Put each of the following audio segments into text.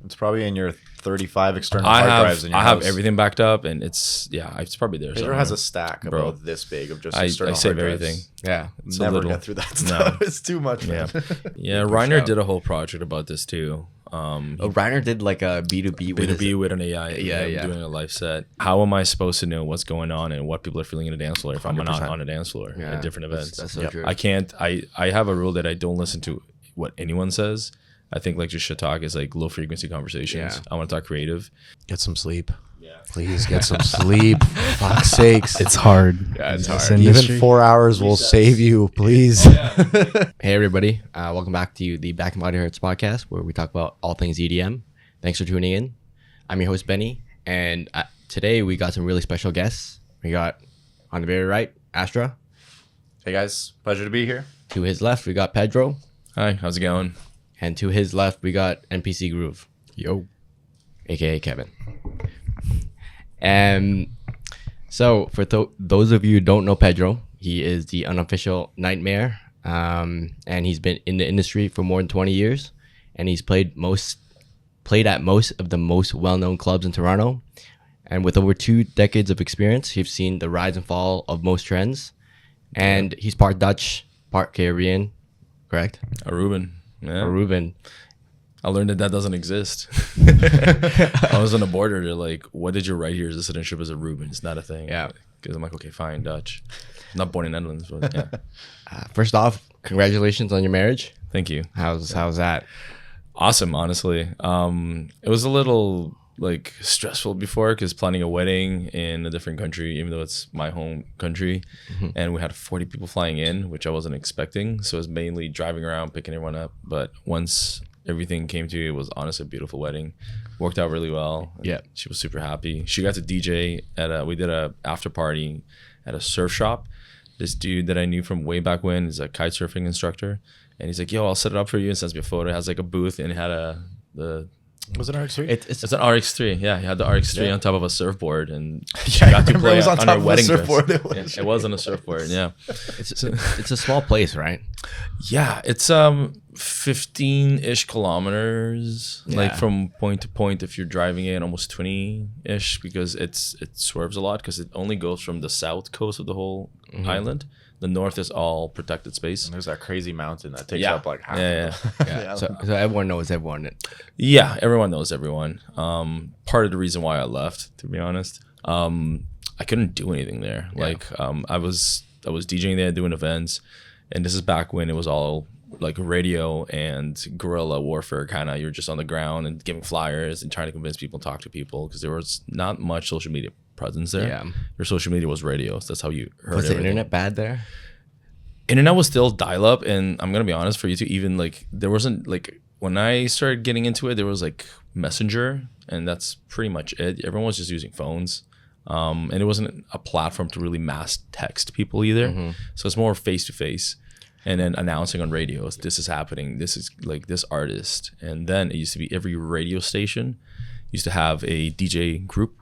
It's probably in your 35 external hard drives in your I house. have everything backed up, and it's probably there. Pedro has a stack about this big of just external I save hard drives. everything. Yeah. It's never get through that stuff. It's too much, man. Yeah, Reiner did a whole project about this too. Reiner did like a B2B with an AI. Doing a live set. How am I supposed to know what's going on and what people are feeling in a dance floor if I'm not on a dance floor at different events? That's so true. I can't. I have a rule that I don't listen to what anyone says. I think like just shit talk is like low frequency conversations. I want to talk creative. Get some sleep. Please get some sleep. For fuck's sakes. It's hard. Yeah, it's hard. Even 4 hours will save you, please. Hey, everybody. Welcome back to the BNB Hurts Podcast, where we talk about all things EDM. Thanks for tuning in. I'm your host, Benny. And today we got some really special guests. We got, on the very right, Astra. Hey, guys. Pleasure to be here. To his left, we got Pedro. Hi, how's it going? And to his left, we got NPC Groove. Yo. AKA Kevin. And so for those of you who don't know Pedro, he is the unofficial nightmare. And he's been in the industry for more than 20 years. And he's played at most of the most well-known clubs in Toronto. And with over 2 decades of experience, he's seen the rise and fall of most trends. And he's part Dutch, part Caribbean, correct? Aruban. Yeah. Aruban. I learned that doesn't exist. I was on the border. They're like, what did you write here? Is the citizenship as a Reuben? It's not a thing. Yeah. Because I'm like, okay, fine, Dutch. I'm not born in Netherlands, but yeah. First off, congratulations on your marriage. Thank you. How's that? Awesome, honestly. It was a little like stressful before because planning a wedding in a different country, even though it's my home country, and we had 40 people flying in, which I wasn't expecting. So it was mainly driving around, picking everyone up. But once everything came to, it was honestly a beautiful wedding. Worked out really well. Yeah, she was super happy. She got to DJ we did a after party at a surf shop. This dude that I knew from way back when is a kite surfing instructor, and he's like, "Yo, I'll set it up for you," and sends me a photo. It has like a booth, and it had Was it RX3? It's an RX3. Yeah, he had the RX3 on top of a surfboard, and she got to play on her wedding dress. It was on a surfboard. Yeah, it's a small place, right? Yeah, it's 15-ish kilometers, like from point to point. If you're driving in, almost 20-ish, because it swerves a lot because it only goes from the south coast of the whole island. The north is all protected space. And there's that crazy mountain that takes up like half. Yeah. So everyone knows everyone. Yeah, everyone knows everyone. Part of the reason why I left, to be honest, I couldn't do anything there. Yeah. Like I was DJing there, doing events, and this is back when it was all like radio and guerrilla warfare kind of. You're just on the ground and giving flyers and trying to convince people and talk to people because there was not much social media presence there. Yeah. Your social media was radio. So that's how you heard Was the internet bad there? Internet was still dial up, and I'm gonna be honest, for you to even like, there wasn't like, when I started getting into it, there was like Messenger, and that's pretty much it. Everyone was just using phones. And it wasn't a platform to really mass text people either. So it's more face to face, and then announcing on radios, this is happening, this is like this artist. And then it used to be every radio station used to have a DJ group,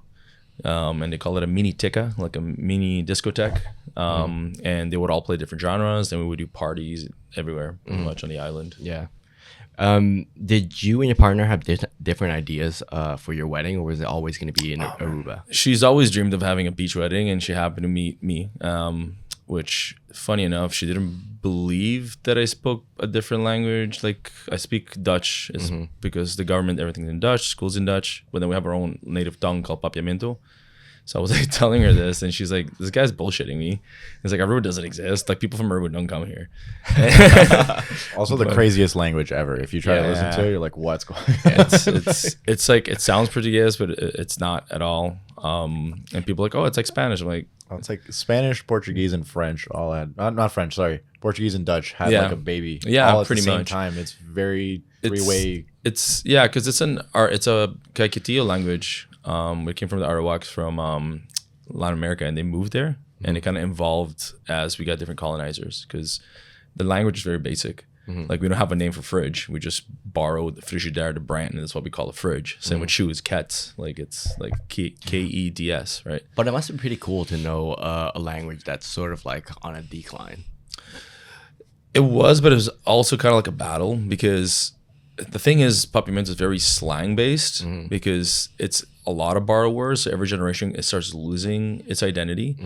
and they call it a mini tika, like a mini discotheque. And they would all play different genres, and we would do parties everywhere, pretty much on the island. Yeah. Did you and your partner have different ideas for your wedding, or was it always going to be in Aruba? She's always dreamed of having a beach wedding, and she happened to meet me, which, funny enough, she didn't believe that I spoke a different language. Like, I speak Dutch because the government, everything's in Dutch, school's in Dutch, but then we have our own native tongue called Papiamento. So I was like telling her this, and she's like, "This guy's bullshitting me." It's like, Aruba doesn't exist. Like, people from Aruba don't come here. Also, the craziest language ever. If you try to listen to it, you're like, "What's going on?" It's like, it sounds Portuguese, but it's not at all. And people are like, "Oh, it's like Spanish." I'm like, "Oh, it's like Spanish, Portuguese, and French all had not French. Sorry, Portuguese and Dutch had like a baby. Yeah, all at pretty the same much. time. It's very three-way. It's because it's a Caquetillo language. We came from the Arawaks from Latin America, and they moved there, and it kind of evolved as we got different colonizers, because the language is very basic. Like, we don't have a name for fridge. We just borrowed the frigidaire, the brand, and that's what we call a fridge. Same with shoes, kets. Like, it's like Keds, right? But it must be pretty cool to know a language that's sort of like on a decline. It was, but it was also kind of like a battle, because the thing is, Papiamento is very slang based because it's a lot of borrowed words. So every generation it starts losing its identity.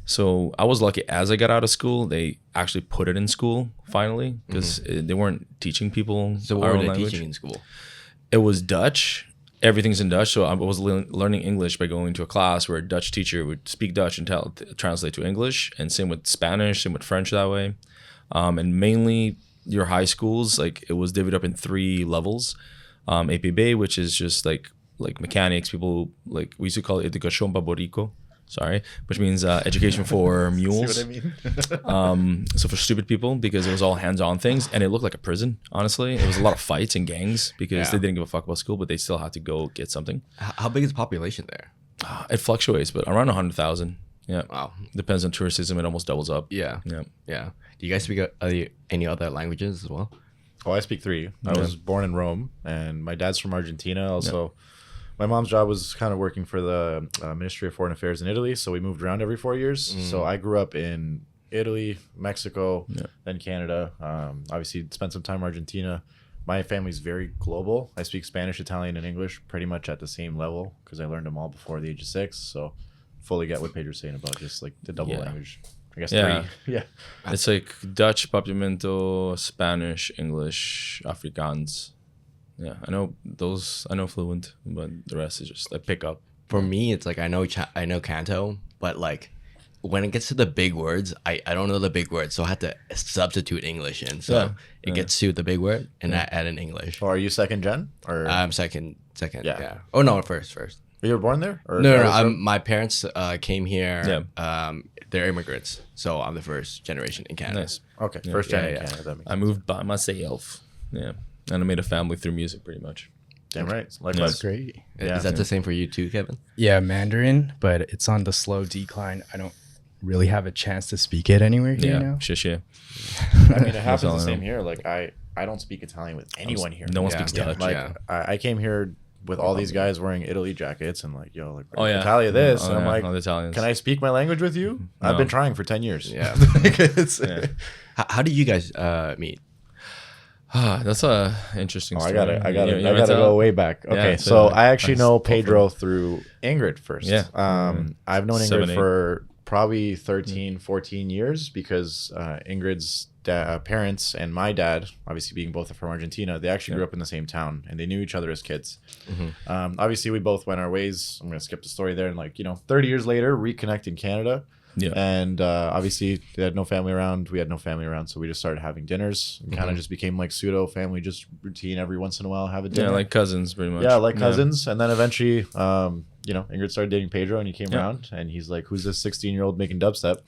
So I was lucky as I got out of school, they actually put it in school finally because they weren't teaching people. So what were they teaching in school? It was Dutch. Everything's in Dutch. So I was learning English by going to a class where a Dutch teacher would speak Dutch and translate to English, and same with Spanish, same with French that way. And mainly your high schools, like it was divided up in 3 levels. APB, which is just like mechanics, people like we used to call it Educación Baborico, which means education for mules. See what I mean? So for stupid people, because it was all hands-on things, and it looked like a prison. Honestly, it was a lot of fights and gangs because they didn't give a fuck about school, but they still had to go get something. How big is the population there? It fluctuates, but around 100,000. Yeah. Wow. Depends on tourism. It almost doubles up. Yeah. Yeah. Do you guys speak any other languages as well? Oh, I speak 3. I was born in Rome, and my dad's from Argentina. Also, my mom's job was kind of working for the Ministry of Foreign Affairs in Italy, so we moved around every 4 years. So I grew up in Italy, Mexico, then Canada. Obviously, spent some time in Argentina. My family's very global. I speak Spanish, Italian, and English pretty much at the same level because I learned them all before the age of 6. So fully get what Pedro's saying about just like the double language. I guess 3. Yeah. It's like Dutch, Papiamento, Spanish, English, Afrikaans. Yeah, I know those. I know fluent, but the rest is just like pick up. For me, it's like I know Canto, but like when it gets to the big words, I don't know the big words, so I have to substitute English in. So it gets to the big word, and I add in English. Oh, are you second gen? Or I'm second. Yeah. Oh no, first. You were born there? Or No. My parents came here. Yeah. They're immigrants, so I'm the first generation in Canada. Nice. Okay, first gen in Canada. That makes I moved by myself. Yeah, and I made a family through music, pretty much. damn right. Likewise. That's great. Yeah. Is that the same for you too, Kevin? Yeah, Mandarin, but it's on the slow decline. I don't really have a chance to speak it anywhere here now. Shit. I mean, it happens all the I same know. here. Like I don't speak Italian with anyone here. No one Yeah. speaks Yeah. Dutch. Like I came here with all these guys wearing Italy jackets and like, yo, like Oh, yeah. Italia this. Oh, and I'm yeah, like, all the Italians. can I speak my language with you? I've No. been trying for 10 years. Yeah. It's- How did you guys meet? That's a interesting Oh, I story. gotta You want to go tell? way back. Okay, so so like, I actually know go for it. Pedro through Ingrid first. Yeah. I've known 7, Ingrid 8. for probably 13, 14 years because Ingrid's parents and my dad, obviously being both from Argentina, they actually grew up in the same town and they knew each other as kids. Obviously, we both went our ways. I'm gonna skip the story there. And 30 years later, reconnect in Canada. Yeah. And obviously they had no family around. We had no family around. So we just started having dinners and kind of just became like pseudo family, just routine every once in a while, have a dinner. Yeah, like cousins, pretty much. Yeah, like cousins. And then eventually, Ingrid started dating Pedro and he came around and he's like, who's this 16-year-old making dubstep?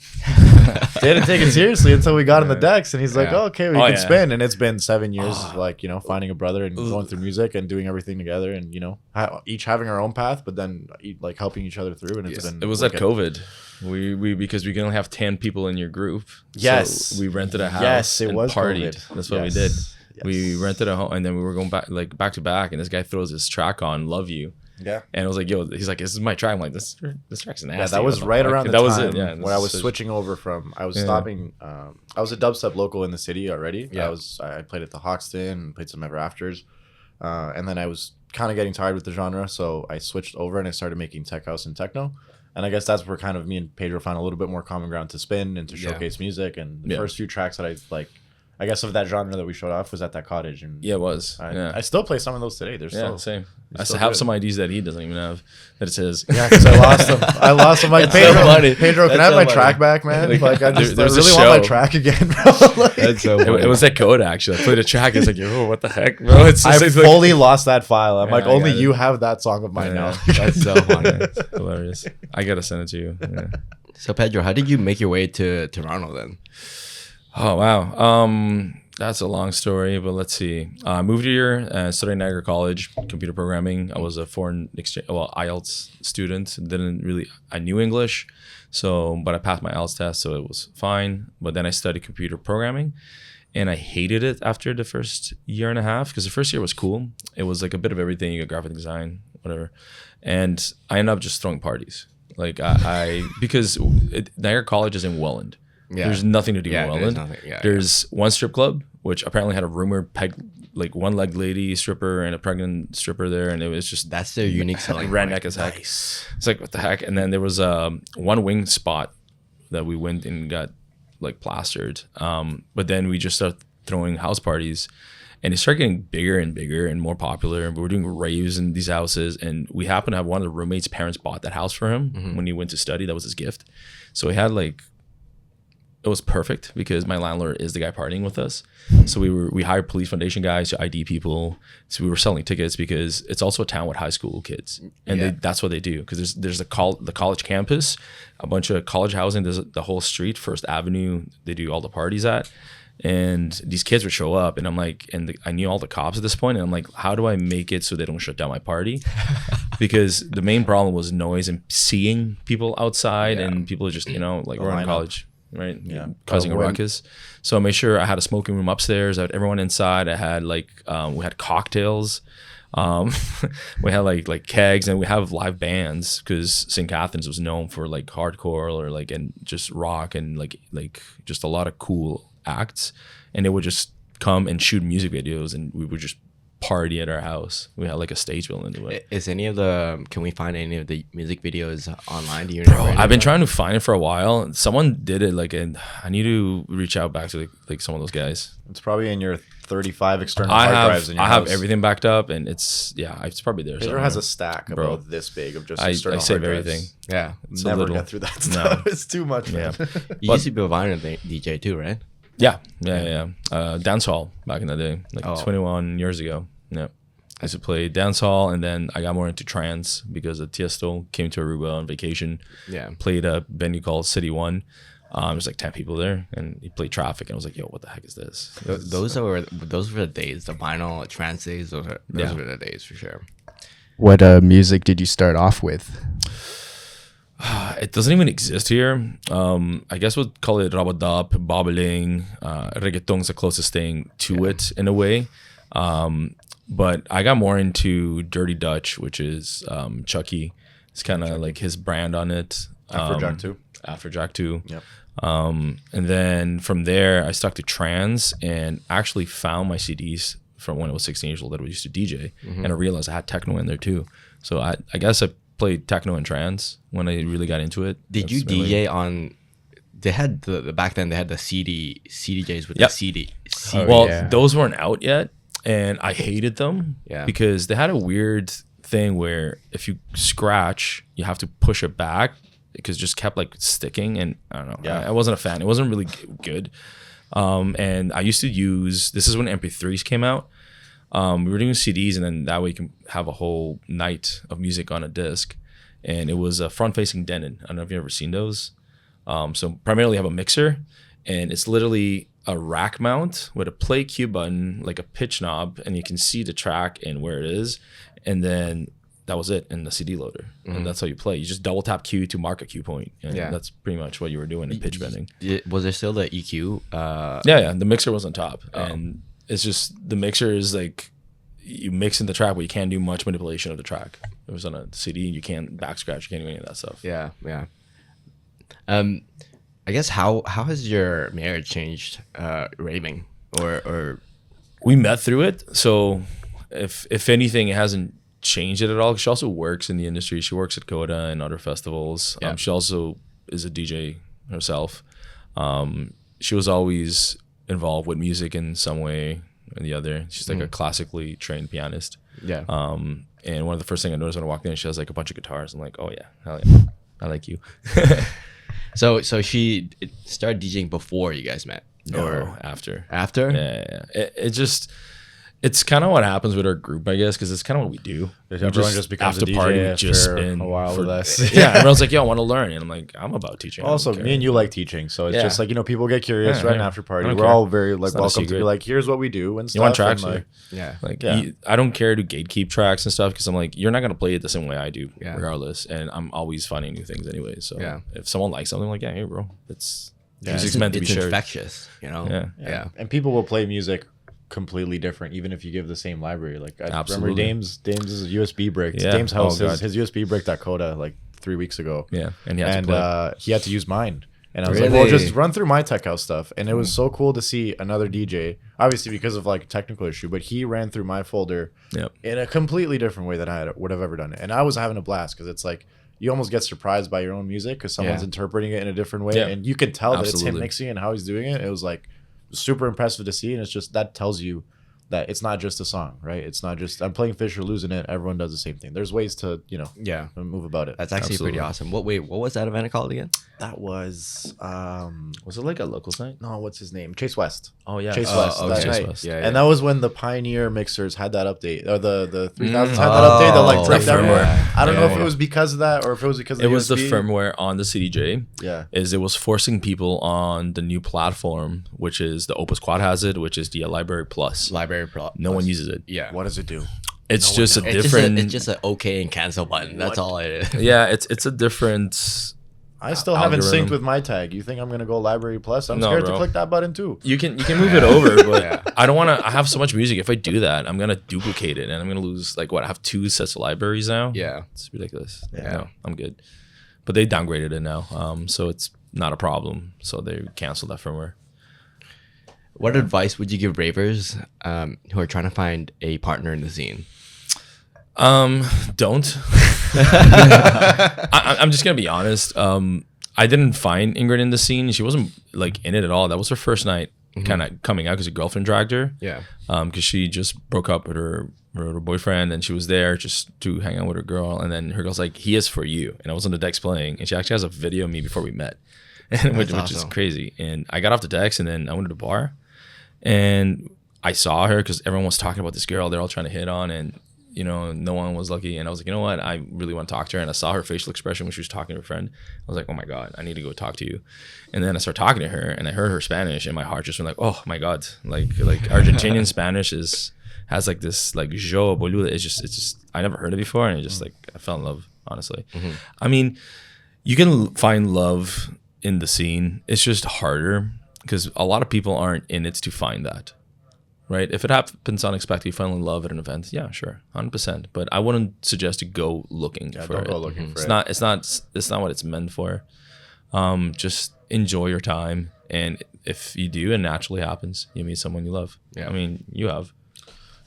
They didn't take it seriously until we got on the decks and he's like, oh, okay, we can spin. And it's been 7 years of finding a brother and going through music and doing everything together and, each having our own path, but then like helping each other through. And it's been It was at COVID. We because we can only have 10 people in your group. Yes. So we rented a house. Yes, it and was partied. COVID. That's what we Yes. did. Yes. We rented a home and then we were going back to back and this guy throws his track on Love You. Yeah. And I was like, yo, he's like, this is my track. I'm like, this track's nasty. Yeah, that was What the right fuck? around the that time was it. Yeah, when I was switching over from. I was stopping. I was a dubstep local in the city already. Yeah. I played at the Hoxton, played some Ever Afters, and then I was kind of getting tired with the genre, so I switched over and I started making tech house and techno. And I guess that's where kind of me and Pedro found a little bit more common ground to spin and to showcase music. And the first few tracks that I guess of that genre that we showed off was at that cottage. And Yeah, it was. I still play some of those today. They're still Same. I still have good. some IDs that he doesn't even have. That it says. Yeah, because I lost them. I'm like, so Pedro, funny. Pedro, can I That's have so my funny. track back, man? Like, I really There's a want my show. track again, bro. Like, That's so It was at Coda actually. I played a track. It's like, yo, what the heck, bro? It's I just like, fully lost that file. I'm like, I only got it. you have that song of mine now. That's so funny. It's hilarious. I gotta send it to you. Yeah. So Pedro, how did you make your way to Toronto then? Oh wow. That's a long story, but let's see. I moved here and studied Niagara College, computer programming. I was a foreign exchange, IELTS student. I knew English, but I passed my IELTS test, so it was fine. But then I studied computer programming, and I hated it after the first year and a half because the first year was cool. It was like a bit of everything. You got graphic design, whatever, and I ended up just throwing parties. Like because Niagara College is in Welland. Yeah. There's nothing to do Yeah, in there's Welland. nothing. Yeah, There's one strip club, which apparently had a rumored like one-legged lady stripper and a pregnant stripper there, and it was just That's their unique selling redneck as heck. It's like, what the heck? And then there was one wing spot that we went and got like plastered. But then we just started throwing house parties, and it started getting bigger and bigger and more popular. And we were doing raves in these houses, and we happened to have one of the roommates' parents bought that house for him when he went to study. That was his gift. So he had like, it was perfect because my landlord is the guy partying with us. So we hired police foundation guys to ID people. So we were selling tickets because it's also a town with high school kids, and that's what they do. Because there's the college campus, a bunch of college housing. There's the whole street, First Avenue. They do all the parties at, and these kids would show up, and I'm like, I knew all the cops at this point, and I'm like, how do I make it so they don't shut down my party? Because the main problem was noise and seeing people outside, and people just like we're in college. Right, causing a ruckus. So I made sure I had a smoking room upstairs. I had everyone inside. I had we had cocktails. We had like kegs, and we have live bands because St. Catharines was known for like hardcore or like and just rock and like just a lot of cool acts. And they would just come and shoot music videos, and we would just party at our house. We had like a stage built into it. Can we find any of the music videos online? Do you Bro, I've been trying to find it for a while. Someone did it and I need to reach out back to like some of those guys. It's probably in your 35 external hard drives in your house. I have everything backed up, and it's probably there. Pedro has a stack about this big of just external I save hard drives. everything. Yeah, it's never get through that stuff. It's too much, man. You used to be a vinyl DJ too, right? Yeah. Dance hall back in the day, 21 years ago. Yeah, I used to play dance hall, and then I got more into trance because Tiesto came to Aruba on vacation. Yeah, played a venue called City One. There's like 10 people there, and he played Traffic, and I was like, "Yo, what the heck is this?" Those were the days, the vinyl trance days. Those were the days for sure. What music did you start off with? It doesn't even exist here. I guess we'll call it rabadab, bobbling. Reggaeton's the closest thing to it in a way. But I got more into Dirty Dutch, which is Chucky. It's kind of like his brand on it. Afrojack 2. Yep. And then from there, I stuck to trance and actually found my CDs from when I was 16 years old that I used to DJ. And I realized I had techno in there too. So I guess I played techno and trance when I really got into it. Did you DJ on... They had back then they had the CDJs with the CD. Those weren't out yet. And I hated them because they had a weird thing where if you scratch, you have to push it back because it just kept like sticking. And I don't know. Yeah. I wasn't a fan. It wasn't really good. And I used to use, this is when MP3s came out. We were doing CDs, and then that way you can have a whole night of music on a disc. And it was a front-facing Denon. I don't know if you've ever seen those. So primarily I have a mixer, and it's literally a rack mount with a play cue button, like a pitch knob, and you can see the track and where it is. And then that was it in the CD loader. And that's how you play. You just double tap Q to mark a cue point. And that's pretty much what you were doing in pitch bending. Was there still the EQ? Yeah. The mixer was on top. And it's just, the mixer is like, you mix in the track, but you can't do much manipulation of the track. It was on a CD, and you can't back scratch, you can't do any of that stuff. Yeah. I guess how has your marriage changed raving or we met through it, so if anything it hasn't changed it at all. She also works in the industry. She works at Coda and other festivals. She also is a DJ herself. She was always involved with music in some way or the other. She's like a classically trained pianist. And one of the first things I noticed when I walked in, she has like a bunch of guitars. I'm like, oh yeah, hell yeah, I like you. So she started DJing before you guys met? Or after? After? Yeah. It's kind of what happens with our group, I guess, because it's kind of what we do. Everyone just becomes a DJ after a while with us. Yeah, everyone's like, yo, I want to learn. And I'm like, I'm about teaching. Also, me and you like teaching. So it's just like, people get curious right after party. We're all very like welcome to be like, here's what we do and stuff. You want tracks? I don't care to gatekeep tracks and stuff because I'm like, you're not going to play it the same way I do regardless. And I'm always finding new things anyway. So if someone likes something, like, hey, bro, music's meant to be shared. It's infectious, Yeah. And people will play music completely different even if you give the same library. Like I remember Dame's is a USB brick. Dame's house his USB brick Dakota like 3 weeks ago. And he had to use mine And I was like, well, just run through my tech house stuff. And it was so cool to see another DJ, obviously because of like a technical issue, but he ran through my folder in a completely different way than I would have ever done it. And I was having a blast because it's like you almost get surprised by your own music because someone's interpreting it in a different way. And you can tell that it's him mixing and how he's doing it. It was like super impressive to see. And it's just that tells you that it's not just a song, right? It's not just I'm playing Fish or losing it. Everyone does the same thing. There's ways to, move about it. That's actually pretty awesome. What was that event called again? That was it like a local site? No, what's his name? Chase West. Oh yeah, Chase West. Chase night. West. Yeah, and that was when the Pioneer mixers had that update, or the 3000s had that update that like bricked everywhere. I don't know if it was because of that or if it was because of it was the firmware on the CDJ. Yeah, it was forcing people on the new platform, which is the Opus Quad has it, which is the Library Plus. No one uses it. Yeah. What does it do? It's just a different. It's just an OK and cancel button. That's all it is. Yeah, it's a different. I still haven't synced with my tag. You think I'm gonna go Library Plus? I'm scared to click that button too. You can move it over, but I don't want to. I have so much music. If I do that, I'm gonna duplicate it, and I'm gonna lose I have 2 sets of libraries now. Yeah, it's ridiculous. Yeah, no, I'm good. But they downgraded it now, so it's not a problem. So they canceled that firmware. What advice would you give ravers who are trying to find a partner in the scene? Don't. I'm just gonna be honest. I didn't find Ingrid in the scene. She wasn't like in it at all. That was her first night, kind of coming out because her girlfriend dragged her. Yeah. Because she just broke up with her boyfriend, and she was there just to hang out with her girl. And then her girl's like, "He is for you." And I was on the decks playing, and she actually has a video of me before we met, which is crazy. And I got off the decks, and then I went to the bar, and I saw her because everyone was talking about this girl. They're all trying to hit on, and no one was lucky. And I was like, you know what? I really want to talk to her. And I saw her facial expression when she was talking to her friend. I was like, oh my God, I need to go talk to you. And then I started talking to her, and I heard her Spanish, and my heart just went like, oh my God. Like Argentinian Spanish has like this like yo boluda. It's just I never heard it before, and it just like I fell in love, honestly. I mean, you can find love in the scene. It's just harder because a lot of people aren't in it to find that. Right? If it happens unexpectedly, you fall in love at an event, yeah, sure, 100%. But I wouldn't suggest to go looking for it. Don't go looking for it. It's not what it's meant for. Just enjoy your time, and if you do, it naturally happens. You meet someone you love. Yeah. I mean, you have.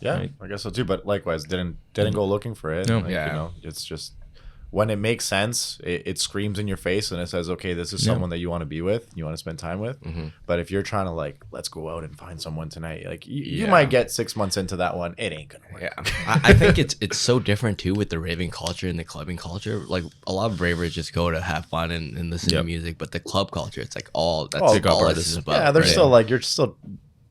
Yeah, right? I guess so too. But likewise, didn't go looking for it. No. Like, it's just. When it makes sense, it screams in your face and it says, okay, this is someone that you want to be with, you want to spend time with. But if you're trying to like, let's go out and find someone tonight, like you might get 6 months into that one. It ain't gonna work. Yeah, I think it's so different too with the raving culture and the clubbing culture. Like a lot of ravers just go to have fun and listen to music, but the club culture, it's like all that's all this is about. Yeah, there's still like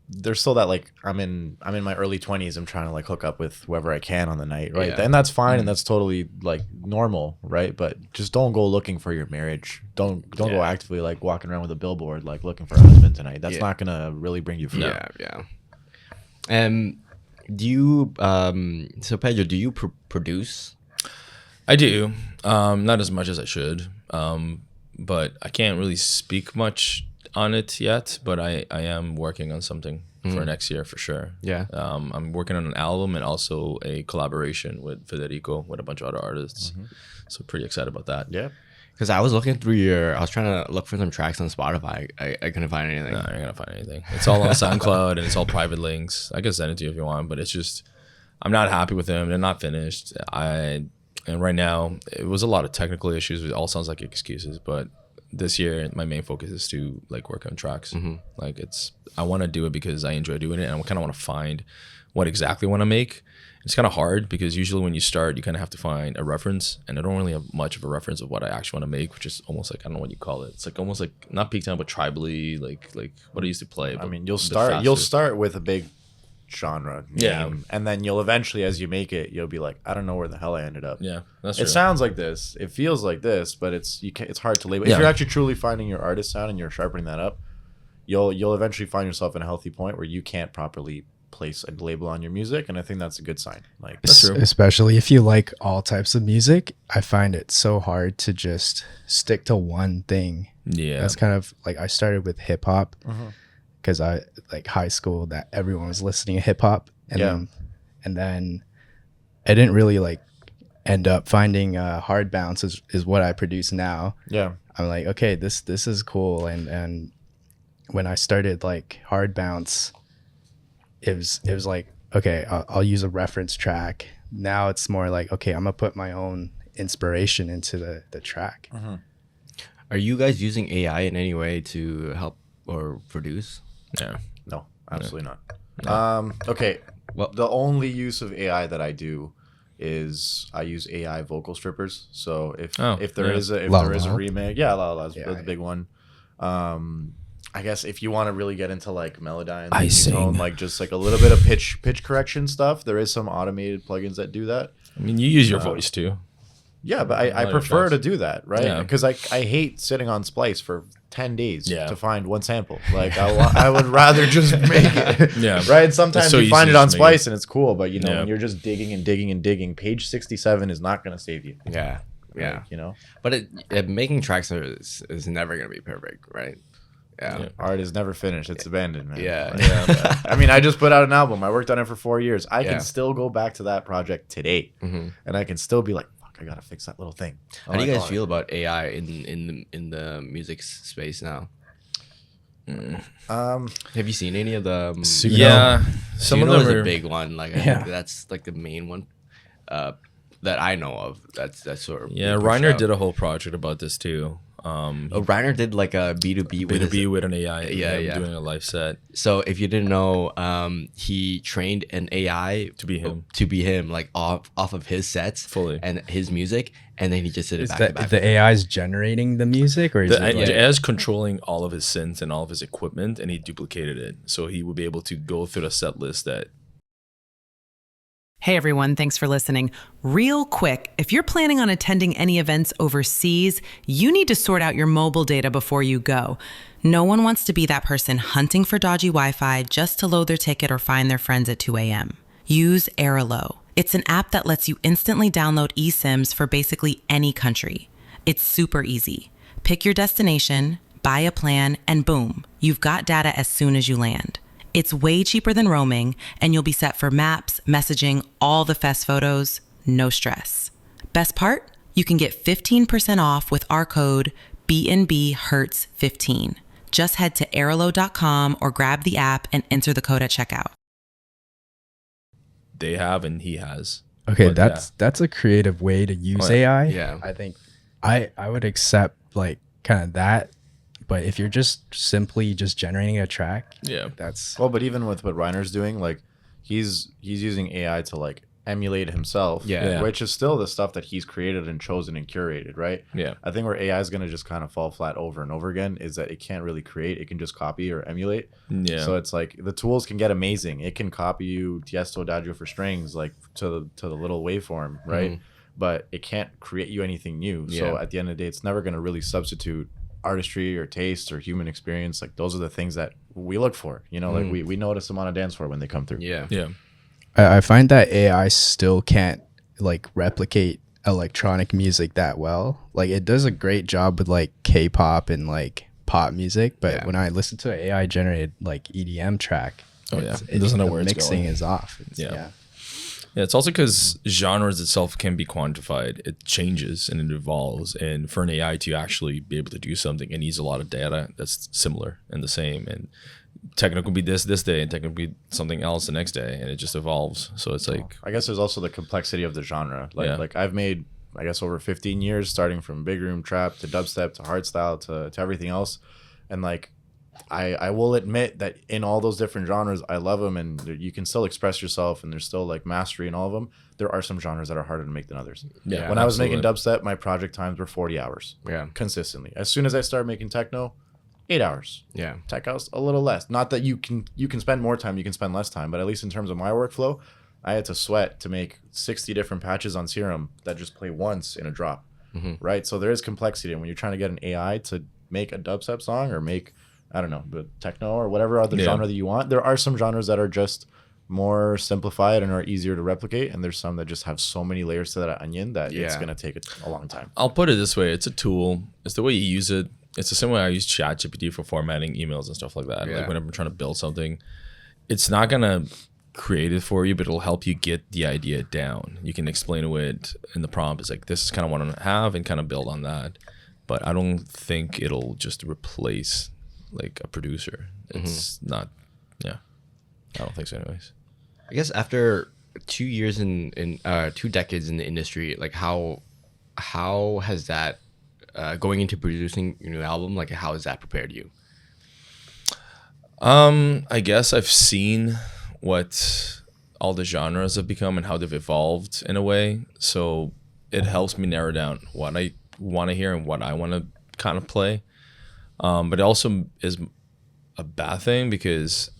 there's still that like I'm in my early 20s. I'm trying to like hook up with whoever I can on the night, right? And that's fine, and that's totally like normal, right? But just don't go looking for your marriage. Don't go actively like walking around with a billboard like looking for a husband tonight. That's not gonna really bring you further. Yeah. And do you so Pedro, do you produce? I do, not as much as I should, but I can't really speak much on it yet, but I am working on something for next year for sure. Yeah. I'm working on an album and also a collaboration with Federico with a bunch of other artists. So pretty excited about that. Yeah. Because I was looking through I was trying to look for some tracks on Spotify. I couldn't find anything. No, you're not gonna find anything. It's all on SoundCloud and it's all private links. I can send it to you if you want, but it's just I'm not happy with them. They're not finished. And right now it was a lot of technical issues. It all sounds like excuses, but this year my main focus is to like work on tracks. Like I want to do it because I enjoy doing it, and I kind of want to find what exactly I want to make. It's kind of hard because usually when you start you kind of have to find a reference, and I don't really have much of a reference of what I actually want to make, which is almost like I don't know what you call it. It's like almost like not peak time but tribally, like what I used to play. I mean, you'll start with a big genre name, and then you'll eventually, as you make it, you'll be like, I don't know where the hell I ended up. Yeah, that's true. It sounds like this, it feels like this, but it's hard to label. If you're actually truly finding your artist sound and you're sharpening that up, you'll eventually find yourself in a healthy point where you can't properly place a label on your music, and I think that's a good sign. Like that's true. Especially if you like all types of music, I find it so hard to just stick to one thing. Yeah, that's kind of like I started with hip hop. Because I like high school that everyone was listening to hip hop, and then I didn't really like end up finding hard bounce is what I produce now. I'm like, okay, this is cool. And when I started like hard bounce, it was like, okay, I'll use a reference track. Now it's more like, okay, I'm gonna put my own inspiration into the track. Are you guys using AI in any way to help or produce? Yeah. No, absolutely not. Okay. Well, the only use of AI that I do is I use AI vocal strippers. So if there is a remake, La the big one. I guess if you want to really get into like Melodyne, tone, like just like a little bit of pitch correction stuff, there is some automated plugins that do that. I mean, you use your voice too. Yeah, but I prefer to do that, right? Because I hate sitting on Splice for 10 days to find one sample. Like I would rather just make it. Yeah. Right? Sometimes you find it on Splice and it's cool, but you know, when you're just digging and digging and digging, page 67 is not going to save you. Yeah. Yeah. Like, you know? But making tracks is never going to be perfect, right? Yeah. Art is never finished. It's abandoned, man. Yeah. I mean, I just put out an album. I worked on it for 4 years. I can still go back to that project today and I can still be like, I gotta fix that little thing. How do you guys feel about AI in the music space now? Have you seen any of the? Some of them is a big one. Like I think that's like the main one that I know of. That's sort of Reiner did a whole project about this too. Reiner did like a B2B with an AI. Doing a live set. So if you didn't know, he trained an AI to be him, like off of his sets fully and his music, and then he just did it back to back. The AI is generating the music, or is the AI is controlling all of his synths and all of his equipment, and he duplicated it, so he would be able to go through the set list that. Hey everyone, thanks for listening. Real quick, if you're planning on attending any events overseas, you need to sort out your mobile data before you go. No one wants to be that person hunting for dodgy Wi-Fi just to load their ticket or find their friends at 2 a.m. Use Airalo. It's an app that lets you instantly download eSIMs for basically any country. It's super easy. Pick your destination, buy a plan, and boom, you've got data as soon as you land. It's way cheaper than roaming, and you'll be set for maps, messaging, all the fest photos, no stress. Best part? You can get 15% off with our code BNB Hurts 15. Just head to airalo.com or grab the app and enter the code at checkout. They have and he has. Okay, that's a creative way to use AI. Yeah. I think I would accept like kind of that. But if you're just simply just generating a track, that's but even with what Reiner's doing, like he's using AI to like emulate himself, which is still the stuff that he's created and chosen and curated, right? Yeah. I think where AI is gonna just kind of fall flat over and over again is that it can't really create; it can just copy or emulate. Yeah. So it's like the tools can get amazing. It can copy you Tiesto Adagio for strings, like to the little waveform, right? But it can't create you anything new. So at the end of the day, it's never gonna really substitute artistry or taste or human experience. Like those are the things that we look for, you know, like we notice them on a dance floor when they come through. I find that AI still can't like replicate electronic music that well. Like it does a great job with like K-pop and like pop music, but when I listen to an AI generated like EDM track, it doesn't know where it's mixing going. is off. Yeah, it's also because genres itself can be quantified. It changes and it evolves. And for an AI to actually be able to do something, it needs a lot of data that's similar and the same. And techno can be this day, and techno can be something else the next day, and it just evolves. So it's like, I guess there's also the complexity of the genre. Like I've made, I guess, over 15 years, starting from big room trap to dubstep to hardstyle to everything else, and like I will admit that in all those different genres, I love them, and you can still express yourself, and there's still like mastery in all of them. There are some genres that are harder to make than others. Yeah, when I was making dubstep, my project times were 40 hours. Yeah, consistently. As soon as I started making techno, 8 hours. Yeah, tech house a little less. Not that you can spend more time, you can spend less time, but at least in terms of my workflow, I had to sweat to make 60 different patches on Serum that just play once in a drop. Right? So there is complexity, and when you're trying to get an AI to make a dubstep song or make, I don't know, but techno or whatever other genre that you want, there are some genres that are just more simplified and are easier to replicate, and there's some that just have so many layers to that onion that it's going to take a long time. I'll put it this way. It's a tool. It's the way you use it. It's the same way I use ChatGPT for formatting emails and stuff like that. Like whenever I'm trying to build something, it's not going to create it for you, but it'll help you get the idea down. You can explain to it in the prompt. It's like, this is kind of what I want to have, and kind of build on that. but I don't think it'll just replace like a producer. It's not. Yeah, I don't think so. Anyways, I guess after 2 years in 2 decades in the industry, like how has that going into producing your new album, like how has that prepared you? I guess I've seen what all the genres have become and how they've evolved in a way. So it helps me narrow down what I want to hear and what I want to kind of play. But it also is a bad thing because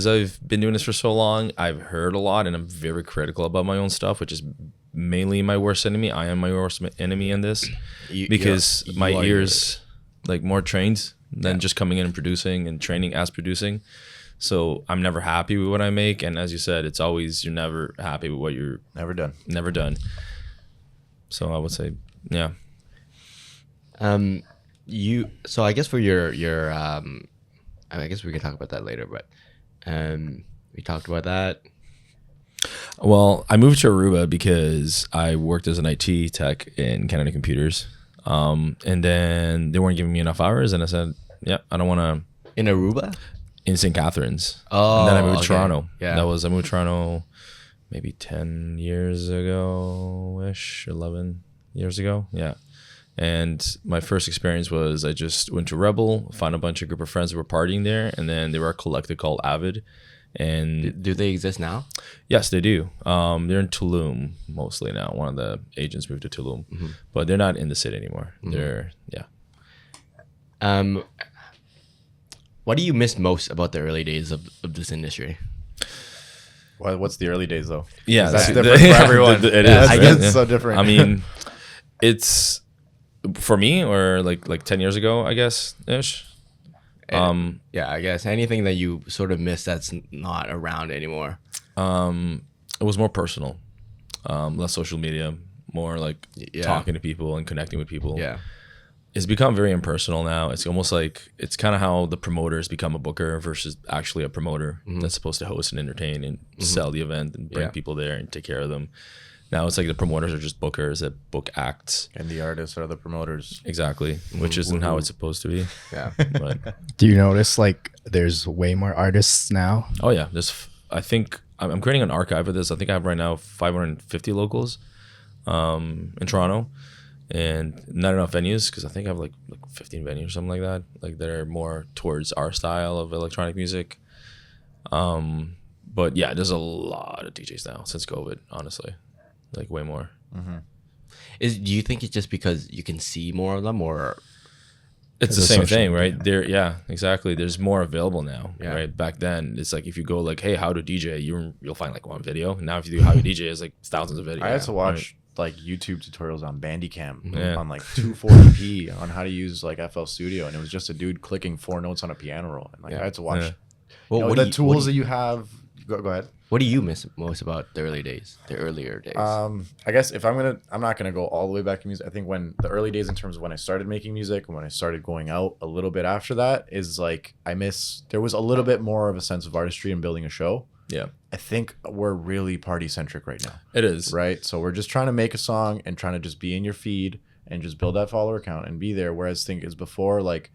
I've been doing this for so long, I've heard a lot and I'm very critical about my own stuff, which is mainly my worst enemy. I am my worst enemy in this because my ears like more trained than just coming in and producing and training as producing. So I'm never happy with what I make. And as you said, it's always, you're never happy with what you're Never done. So I would say, yeah. So I guess for your I guess we can talk about that later, but we talked about that. Well, I moved to Aruba because I worked as an IT tech in Canada Computers. And then they weren't giving me enough hours, and I said, yeah, I don't want to. In Aruba? In St. Catharines. Oh, and then I moved to okay. Toronto. Yeah. I moved to Toronto maybe 10 years ago-ish, 11 years ago. Yeah. And my first experience was I just went to Rebel, found a bunch of group of friends that were partying there, and then they were a collective called Avid. And do they exist now? yes, they do. They're in Tulum mostly now. One of the agents moved to Tulum, but they're not in the city anymore. They're, yeah. What do you miss most about the early days of this industry? Well, what's the early days though? Yeah, That's different for everyone. It Yeah, is. I guess it's so different. I mean, it's for me or like 10 years ago, I guess ish. Yeah, I guess anything that you sort of miss that's not around anymore. It was more personal, less social media, more like talking to people and connecting with people. Yeah. It's become very impersonal now. It's almost like it's kind of how the promoters become a booker versus actually a promoter that's supposed to host and entertain and sell the event and bring people there and take care of them. Now it's like the promoters are just bookers that book acts. And the artists are the promoters. Exactly, which isn't how it's supposed to be. Yeah. But Do you notice like there's way more artists now? oh yeah, I think I'm creating an archive of this. I think I have right now 550 locals in Toronto. And not enough venues because I think I have like 15 venues or something like that, like that are more towards our style of electronic music. But yeah, there's a lot of DJs now since COVID, honestly, like way more. Do you think it's just because you can see more of them, or it's the same thing, right? Yeah, exactly. There's more available now, right? Back then, it's like if you go like, hey, how to DJ, you'll find like one video. Now if you do how to DJ, it's like thousands of videos. I had to watch like YouTube tutorials on Bandicam on like 240p on how to use like FL Studio, and it was just a dude clicking 4 notes on a piano roll, and like I had to watch Well, the tools that you have. Go ahead. What do you miss most about the earlier days? I guess if I'm not gonna go all the way back to music. I think when the early days in terms of when I started making music and when I started going out a little bit after that is like there was a little bit more of a sense of artistry in building a show. Yeah. I think we're really party centric right now. It is. Right? So we're just trying to make a song and trying to just be in your feed and just build that follower count and be there. Whereas I think is before, like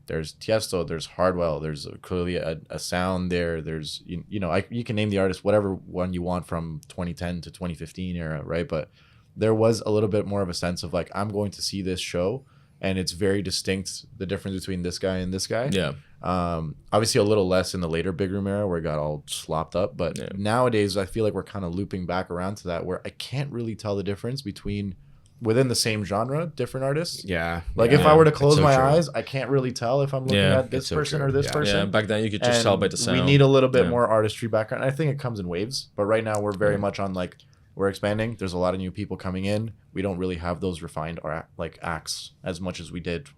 there's Tiesto, there's Hardwell, there's clearly a sound there. There's, you can name the artist, whatever one you want from 2010 to 2015 era, right? But there was a little bit more of a sense of like, I'm going to see this show and it's very distinct, the difference between this guy and this guy. Yeah. Obviously a little less in the later Big Room era where it got all slopped up, but nowadays I feel like we're kind of looping back around to that where I can't really tell the difference between within the same genre, different artists. Yeah. Like if I were to close my eyes, I can't really tell if I'm looking at this person or this person. Yeah, back then you could just tell by the sound. We need a little bit more artistry background. I think it comes in waves, but right now we're very much on like, we're expanding. There's a lot of new people coming in. We don't really have those refined like acts as much as we did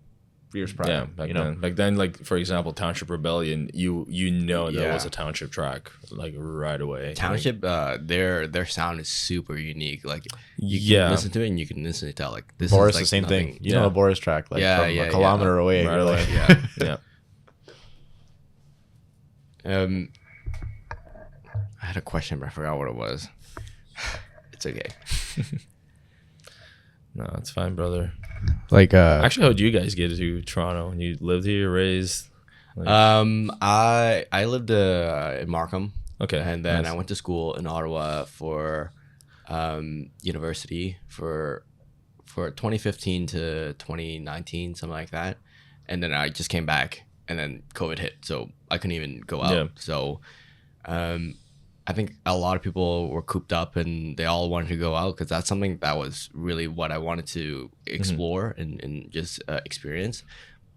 years prior. Yeah, back then, like for example, Township Rebellion, that was a Township track like right away. Township, their sound is super unique. Like you can listen to it and you can instantly tell like this Boris is like the same nothing. thing. You know the Boris track, like from a kilometer away. Right really. away. Yeah. Yeah. I had a question, but I forgot what it was. It's okay. No, it's fine, brother. Like actually, how did you guys get to Toronto? You lived here, raised? Like... I lived in Markham. Okay, and then I went to school in Ottawa for university for 2015 to 2019, something like that. And then I just came back, and then COVID hit, so I couldn't even go out. Yeah. So I think a lot of people were cooped up, and they all wanted to go out because that's something that was really what I wanted to explore and just experience.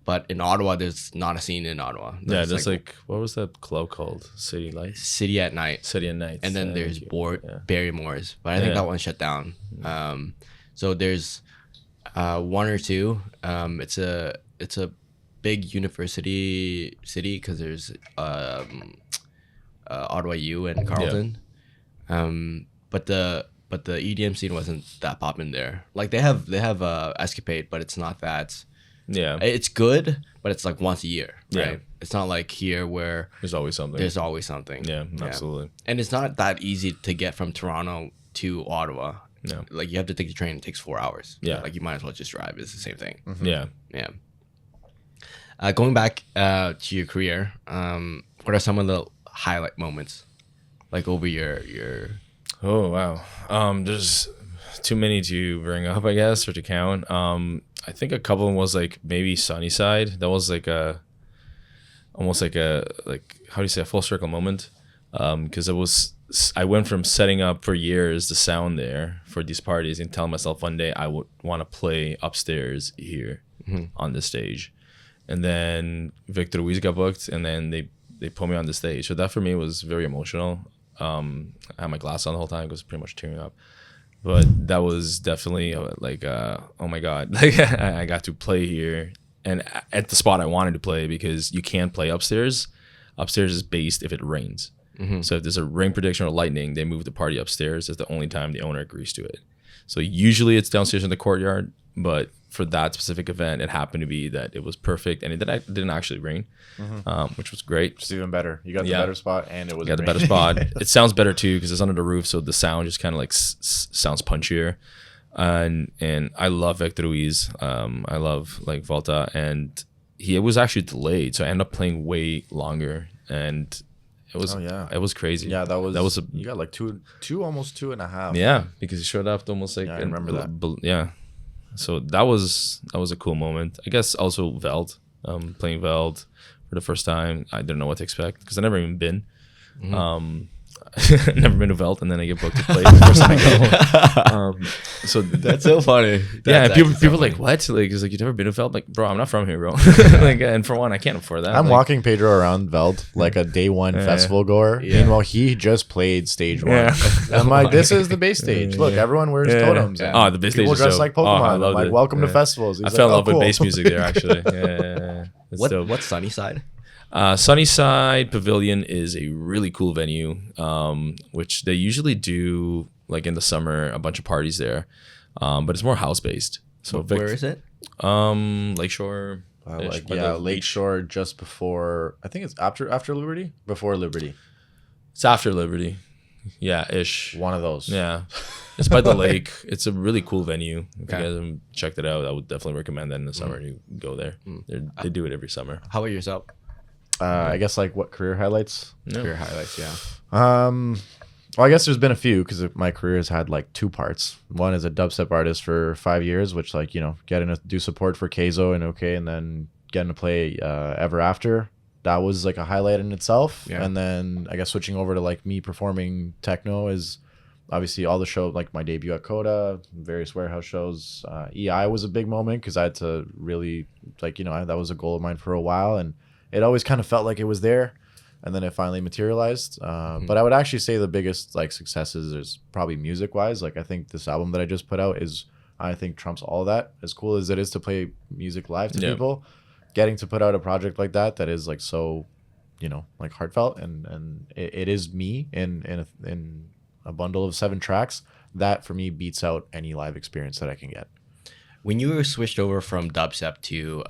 But in Ottawa, there's not a scene in Ottawa. There's like what was that club called? City Lights? City at Night. City at Night. And then there's Barrymore's, but I think that one shut down. So there's one or two. It's a big university city because there's Ottawa U and Carleton. But the EDM scene wasn't that popping there. Like they have Escapade, but it's not that. Yeah, it's good, but it's like once a year, right? Yeah. It's not like here where there's always something. Yeah, absolutely. And it's not that easy to get from Toronto to Ottawa. No, like you have to take the train. It takes 4 hours. Yeah, like you might as well just drive. It's the same thing. Mm-hmm. Yeah. Going back to your career, what are some of the highlight moments, like over your? Oh wow, there's too many to bring up, I guess, or to count. I think a couple of them was like maybe Sunnyside. That was like almost like how do you say, a full circle moment, because I went from setting up for years the sound there for these parties and telling myself one day I would want to play upstairs here on the stage, and then Victor Ruiz got booked, and then they put me on the stage. So that for me was very emotional. I had my glass on the whole time because pretty much tearing up. But that was definitely like, oh my God, like I got to play here and at the spot I wanted to play, because you can't play upstairs. Upstairs is based if it rains. Mm-hmm. So if there's a rain prediction or lightning, they move the party upstairs. It's the only time the owner agrees to it. So usually it's downstairs in the courtyard, but for that specific event, it happened to be that it was perfect, and it didn't actually rain, which was great. It's even better. You got the better spot, and it was. You got the better spot. It sounds better too because it's under the roof, so the sound just kind of like sounds punchier. And I love Victor Ruiz. I love like Volta, and it was actually delayed, so I ended up playing way longer, and it was it was crazy. Yeah, that was you got like two almost 2.5. Yeah, because he showed up almost like I remember that. Yeah. So that was a cool moment. I guess also Veld, playing Veld for the first time. I didn't know what to expect because I've never even been. Never been to Veld, and then I get booked to play the first time. So that's so funny. People like, what? Like, it's like, you've never been to Veld? Like, bro, I'm not from here, bro. Like, and for one, I can't afford that. I'm walking Pedro around Veld like a day one festival goer. Yeah. Meanwhile, he just played stage one. Yeah. I'm like, this is the base stage. Look, everyone wears totems. Oh, the base stage. People dress like Pokemon. I'm like, welcome to festivals. I fell in love with bass music there, actually. Yeah. What's Sunnyside? Sunnyside Pavilion is a really cool venue, which they usually do like in the summer, a bunch of parties there, but it's more house based. So where is it? Lakeshore. Lakeshore, just before. I think it's after Liberty, before Liberty. It's after Liberty. Yeah, ish. One of those. Yeah, it's by the lake. It's a really cool venue. If you guys haven't checked it out, I would definitely recommend that in the summer. You go there. They do it every summer. How about yourself? I guess like what career highlights? No. Career highlights, yeah. Well, I guess there's been a few because my career has had like two parts. One is a dubstep artist for 5 years, which like, you know, getting to do support for Keizo and OK, and then getting to play Ever After. That was like a highlight in itself. Yeah. And then I guess switching over to like me performing techno is obviously all the show, like my debut at Coda, various warehouse shows. EI was a big moment because I had to really like, you know, that was a goal of mine for a while, and it always kind of felt like it was there, and then it finally materialized. But I would actually say the biggest like successes is probably music wise. Like I think this album that I just put out I think trumps all of that. As cool as it is to play music live to people, getting to put out a project like that is like so, you know, like heartfelt, and it is me in a bundle of 7 tracks. That for me beats out any live experience that I can get. When you were switched over from dubstep to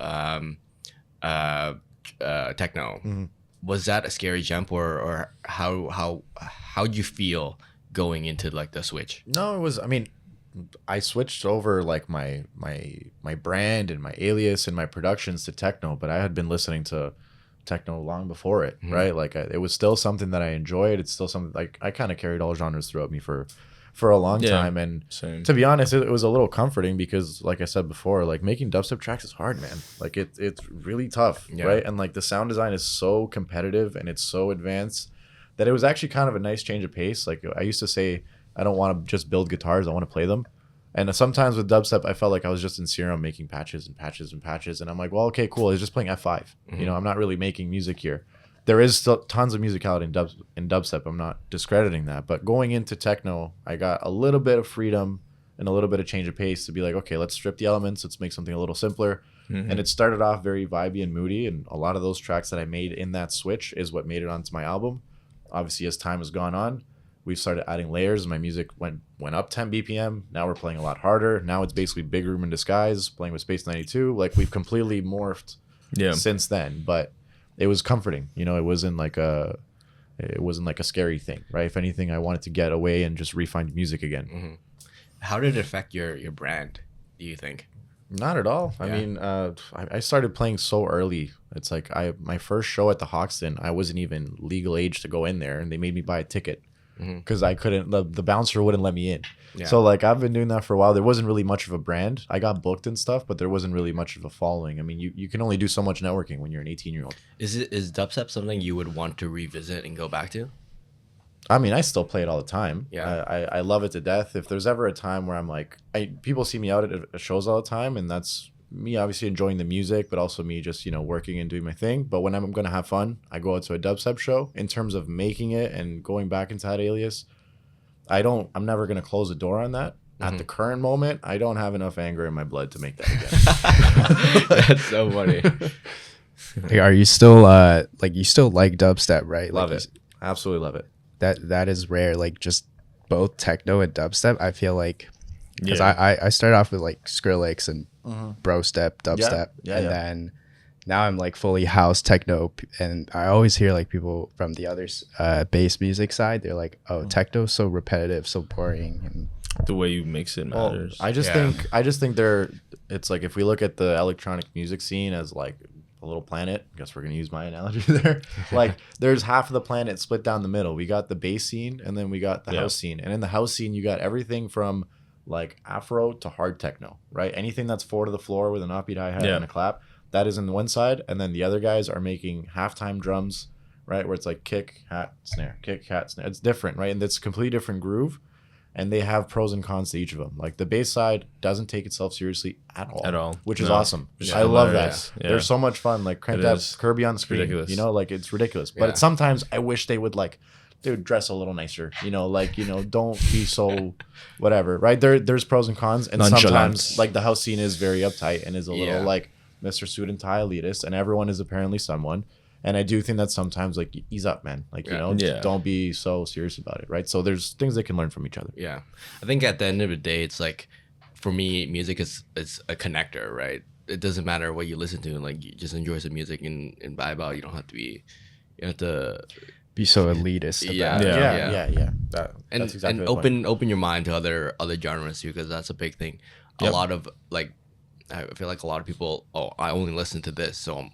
techno, was that a scary jump, or how'd you feel going into like the switch? No, it was, I mean, I switched over like my brand and my alias and my productions to techno, but I had been listening to techno long before it, right? Like it was still something that I enjoyed. It's still something like I kind of carried all genres throughout me for a long time. And to be honest, it was a little comforting because, like I said before, like making dubstep tracks is hard, man. Like it's really tough, right? And like the sound design is so competitive and it's so advanced that it was actually kind of a nice change of pace. Like I used to say, I don't want to just build guitars, I want to play them. And sometimes with dubstep, I felt like I was just in Serum making patches and patches and patches. And I'm like, well, okay, cool. It's just playing F5. You know, I'm not really making music here. There is still tons of musicality in dubstep. I'm not discrediting that. But going into techno, I got a little bit of freedom and a little bit of change of pace to be like, okay, let's strip the elements. Let's make something a little simpler. And it started off very vibey and moody. And a lot of those tracks that I made in that switch is what made it onto my album. Obviously, as time has gone on, we've started adding layers. My music went up 10 BPM. Now we're playing a lot harder. Now it's basically Big Room in Disguise, playing with Space 92. Like we've completely morphed since then. But it was comforting. You know, it wasn't like a scary thing, right? If anything, I wanted to get away and just refine music again. How did it affect your brand, do you think? Not at all. I mean, I started playing so early. It's like my first show at the Hoxton, I wasn't even legal age to go in there, and they made me buy a ticket because I couldn't. The bouncer wouldn't let me in. So like I've been doing that for a while. There wasn't really much of a brand. I got booked and stuff, but there wasn't really much of a following. I mean, you can only do so much networking when you're an 18-year-old. Is dubstep something you would want to revisit and go back to? I mean, I still play it all the time. Yeah. I love it to death. If there's ever a time where I'm like, people see me out at shows all the time, and that's me obviously enjoying the music, but also me just, you know, working and doing my thing. But when I'm going to have fun, I go out to a dubstep show. In terms of making it and going back into that alias, I'm never going to close the door on that. At the current moment, I don't have enough anger in my blood to make that again. That's so funny. Like, are you still you still like dubstep, right? Love like, it. Absolutely love it. That is rare. Like just both techno and dubstep. I feel like because I started off with like Skrillex and bro step, dubstep, and then now I'm like fully house techno. And I always hear like people from the other bass music side. They're like, oh, techno's so repetitive, so boring. And the way you mix it matters. I just think it's like if we look at the electronic music scene as like a little planet, I guess we're gonna use my analogy there. Like there's half of the planet split down the middle. We got the bass scene and then we got the house scene. And in the house scene you got everything from like Afro to hard techno, right? Anything that's 4 to the floor with an offbeat hi-hat and a clap, that is in one side, and then the other guys are making halftime drums, right? Where it's like kick, hat, snare, kick, hat, snare. It's different, right? And it's a completely different groove. And they have pros and cons to each of them. Like the bass side doesn't take itself seriously at all. Which is awesome. I love that. Yeah. They're so much fun. Like crank that Kirby on screen. Ridiculous. You know, like it's ridiculous. But sometimes I wish they would dress a little nicer. You know, like, you know, don't be so whatever. Right? There's pros and cons. And sometimes like the house scene is very uptight and is a little like Mr. Suit and Tie elitist, and everyone is apparently someone. And I do think that sometimes, like, ease up, man. Like, you know, don't be so serious about it, right? So there's things they can learn from each other. Yeah. I think at the end of the day, it's like, for me, music is a connector, right? It doesn't matter what you listen to. And, like, you just enjoy some music and vibe out. You don't have to be so elitist about it. Yeah. That's exactly and open your mind to other genres, too, because that's a big thing. A lot of, like, I feel like a lot of people, I only listen to this, so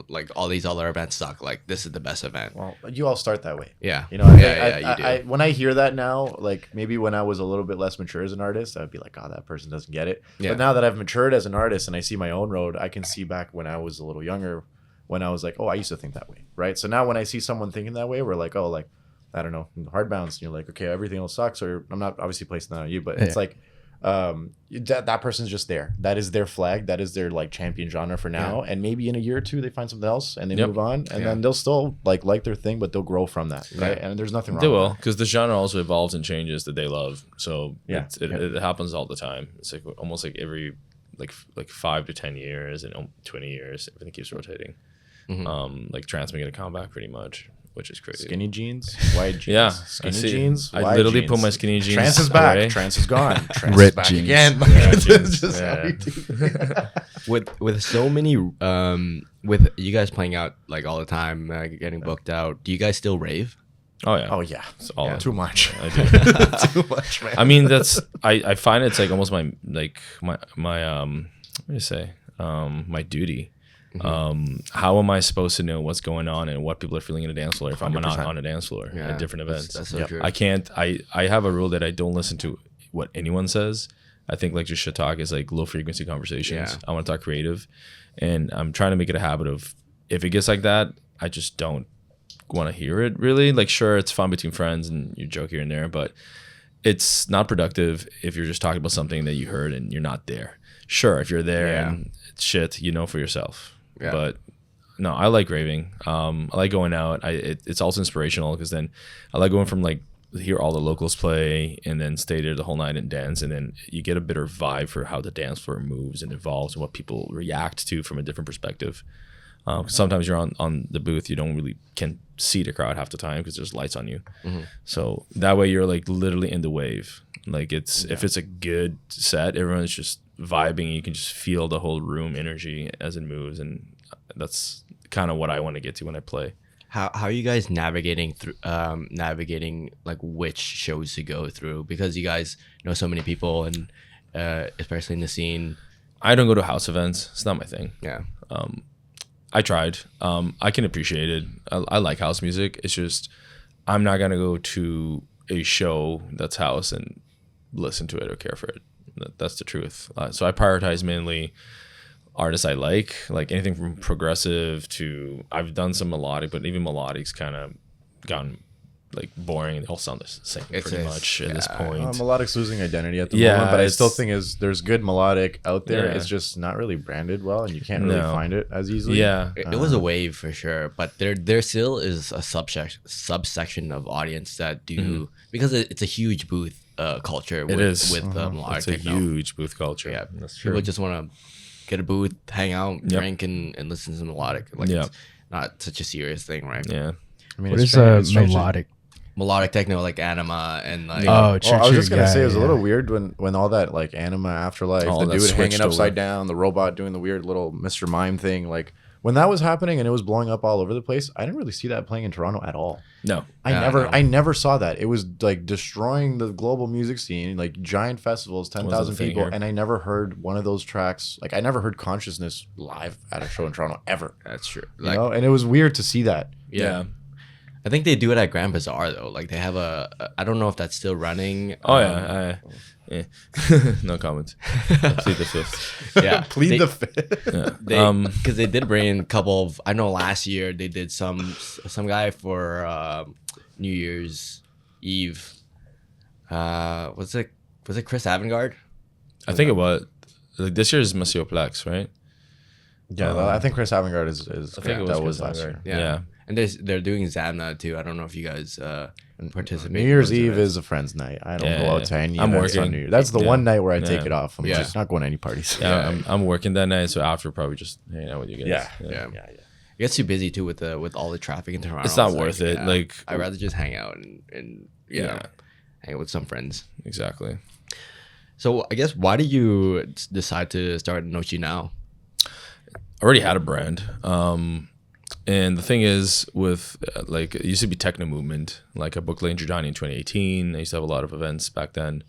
like all these other events suck. Like this is the best event. Well, you all start that way. Yeah. You know, you do. When I hear that now, like maybe when I was a little bit less mature as an artist, I'd be like, oh, that person doesn't get it. Yeah. But now that I've matured as an artist and I see my own road, I can see back when I was a little younger, when I was like, oh, I used to think that way. Right. So now when I see someone thinking that way, we're like, oh, like, I don't know, hard bounce. And you're like, okay, everything else sucks. Or I'm not obviously placing that on you, but it's like, that person's just there. That is their flag. That is their like champion genre for now. And maybe in a year or two they find something else and they move on, and then they'll still like their thing, but they'll grow from that, right? And there's nothing wrong. They will, because the genre also evolves and changes that they love. So it happens all the time. It's like almost like every like 5 to 10 years and 20 years, everything keeps rotating. Like trance making a comeback pretty much, which is crazy. Skinny jeans, wide jeans. Yeah, skinny jeans. I literally put my skinny jeans. Trance is back. Away. Trance is gone. Trance Rip is back jeans. again. With so many with you guys playing out like all the time, getting booked out. Do you guys still rave? Oh yeah. Oh yeah, It's all too much. I do. Too much, man. I mean, I find it's like almost my what do you say? My duty. How am I supposed to know what's going on and what people are feeling in a dance floor if I'm not on a dance floor at different events? That's so true. I can't. I have a rule that I don't listen to what anyone says. I think like just shit talk is like low frequency conversations. Yeah. I want to talk creative, and I'm trying to make it a habit of if it gets like that, I just don't want to hear it really. Like sure, it's fun between friends and you joke here and there, but it's not productive if you're just talking about something that you heard and you're not there. Sure, if you're there and it's shit, you know for yourself. Yeah. But no, I like raving. I like going out. It's also inspirational because then I like going from like hear all the locals play and then stay there the whole night and dance, and then you get a better vibe for how the dance floor moves and evolves and what people react to from a different perspective. Sometimes you're on the booth, you don't really can see the crowd half the time because there's lights on you. So that way you're like literally in the wave. Like if it's a good set, everyone's just vibing and you can just feel the whole room energy as it moves, and that's kind of what I want to get to when I play. How are you guys navigating through like which shows to go through, because you guys know so many people and especially in the scene? I don't go to house events. It's not my thing. Yeah. I tried. I can appreciate it. I like house music. It's just I'm not gonna go to a show that's house and listen to it or care for it. That's the truth. So I prioritize mainly artists I like anything from progressive to I've done some melodic, but even melodic's kind of gotten like boring. They all sound the same pretty much at this point. Melodic's losing identity at the moment, but I still think there's good melodic out there. It's just not really branded well, and you can't really find it as easily. Yeah, it was a wave for sure, but there still is a subsection of audience that do because it's a huge booth culture. With melodic. It's a huge booth culture. Yeah, that's true. People just want to get a booth, hang out, drink, and listen to melodic. Like it's not such a serious thing, right? Yeah. I mean, what is melodic techno like Anima and like I was just gonna say it was a little weird when all that like Anima Afterlife, the dude hanging upside down, the robot doing the weird little Mr. Mime thing, like when that was happening and it was blowing up all over the place, I didn't really see that playing in Toronto at all. No. I never saw that. It was like destroying the global music scene, like giant festivals, 10,000 people, and I never heard one of those tracks. Like I never heard Consciousness live at a show in Toronto ever. That's true. You know, and it was weird to see that. Yeah. I think they do it at Grand Bazaar though. Like they have I don't know if that's still running. Oh yeah. No comment. Plead the fifth. Yeah. Plead the fifth. Yeah. Because they did bring in a couple of, I know last year they did some guy for New Year's Eve. Was it Chris Avantgarde? I think it was. Like this year is Monsieur Plex, right? Yeah, I think Chris Avantgarde is I think it was last year. Yeah. And they're doing Zamna too. I don't know if you guys participate. New Year's Eve is a friend's night. I don't go out to any events on New Year. That's the one night where I take it off. I'm just not going to any parties. I'm working that night, so after probably just hang out with you guys. Yeah. It gets too busy too with all the traffic in Toronto. It's not worth it. Like I'd rather just hang out and you know, hang out with some friends. Exactly. So I guess why did you decide to start Annochi now? I already had a brand. And the thing is with like it used to be Techno Movement. Like I booked Lane Giordani in 2018. I used to have a lot of events back then.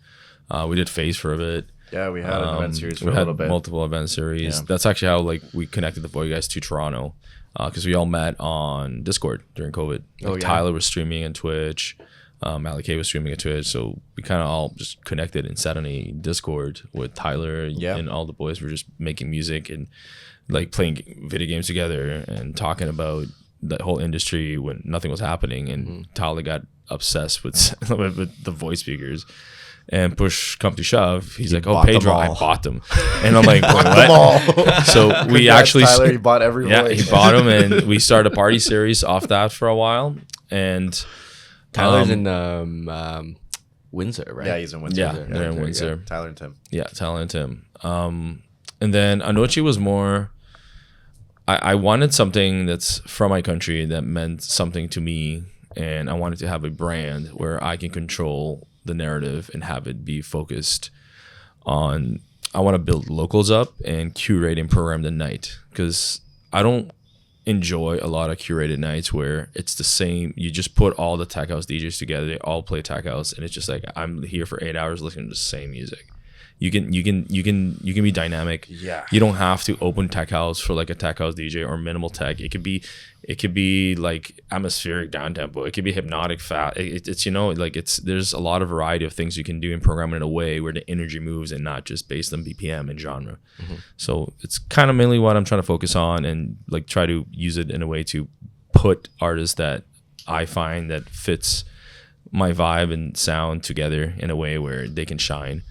We did Phase for a bit. Yeah, we had an event series for a little bit. Multiple event series. That's actually how like we connected the boy guys to Toronto, because we all met on Discord during COVID. Like, Tyler was streaming on Twitch. Malik was streaming on Twitch, so we kind of all just connected and sat on a Discord with Tyler and all the boys were just making music and like playing video games together and talking about the whole industry when nothing was happening. And Tyler got obsessed with the voice speakers. And push come to shove, he's like, "Oh, Pedro, I bought them," and I'm like, "What?" So we actually, Tyler, he bought every voice. He bought them, and we started a party series off that for a while. And Tyler's in Windsor, right? Yeah, he's in Windsor. Yeah, they're in Windsor. Yeah. Tyler and Tim. Yeah, Tyler and Tim. And then Annochi was more. I wanted something that's from my country that meant something to me, and I wanted to have a brand where I can control the narrative and have it be focused on. I want to build locals up and curate and program the night, because I don't enjoy a lot of curated nights where it's the same. You just put all the tech house DJs together. They all play tech house, and it's just like I'm here for 8 hours listening to the same music. You can be dynamic. Yeah. You don't have to open tech house for like a tech house DJ or minimal tech. It could be like atmospheric down tempo. It could be hypnotic fat. It's like there's a lot of variety of things you can do and program it in a way where the energy moves and not just based on BPM and genre. So it's kind of mainly what I'm trying to focus on and like try to use it in a way to put artists that I find that fits my vibe and sound together in a way where they can shine.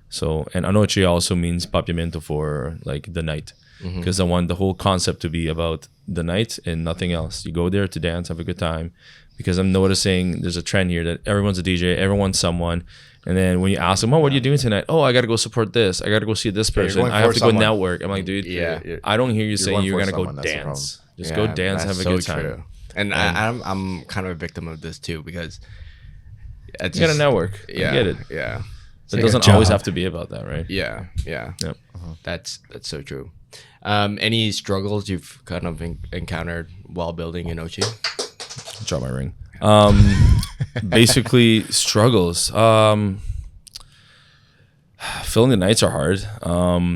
So, and Annochi also means papiamento for like the night, because I want the whole concept to be about the night and nothing else. You go there to dance, have a good time, because I'm noticing there's a trend here that everyone's a DJ, everyone's someone, and then when you ask them, "Oh, what are you doing tonight?" "Oh, I got to go support this. I got to go see this person. I have to go network." I'm like, dude, I don't hear you saying you're gonna go dance. Just go dance, have a good time. True. And I'm kind of a victim of this too, because you gotta network. Yeah, I get it. Yeah. It doesn't always have to be about that, right? Yeah. Yep. That's so true. Any struggles you've kind of encountered while building Annochi? Drop my ring. Basically, struggles. Filling the nights are hard,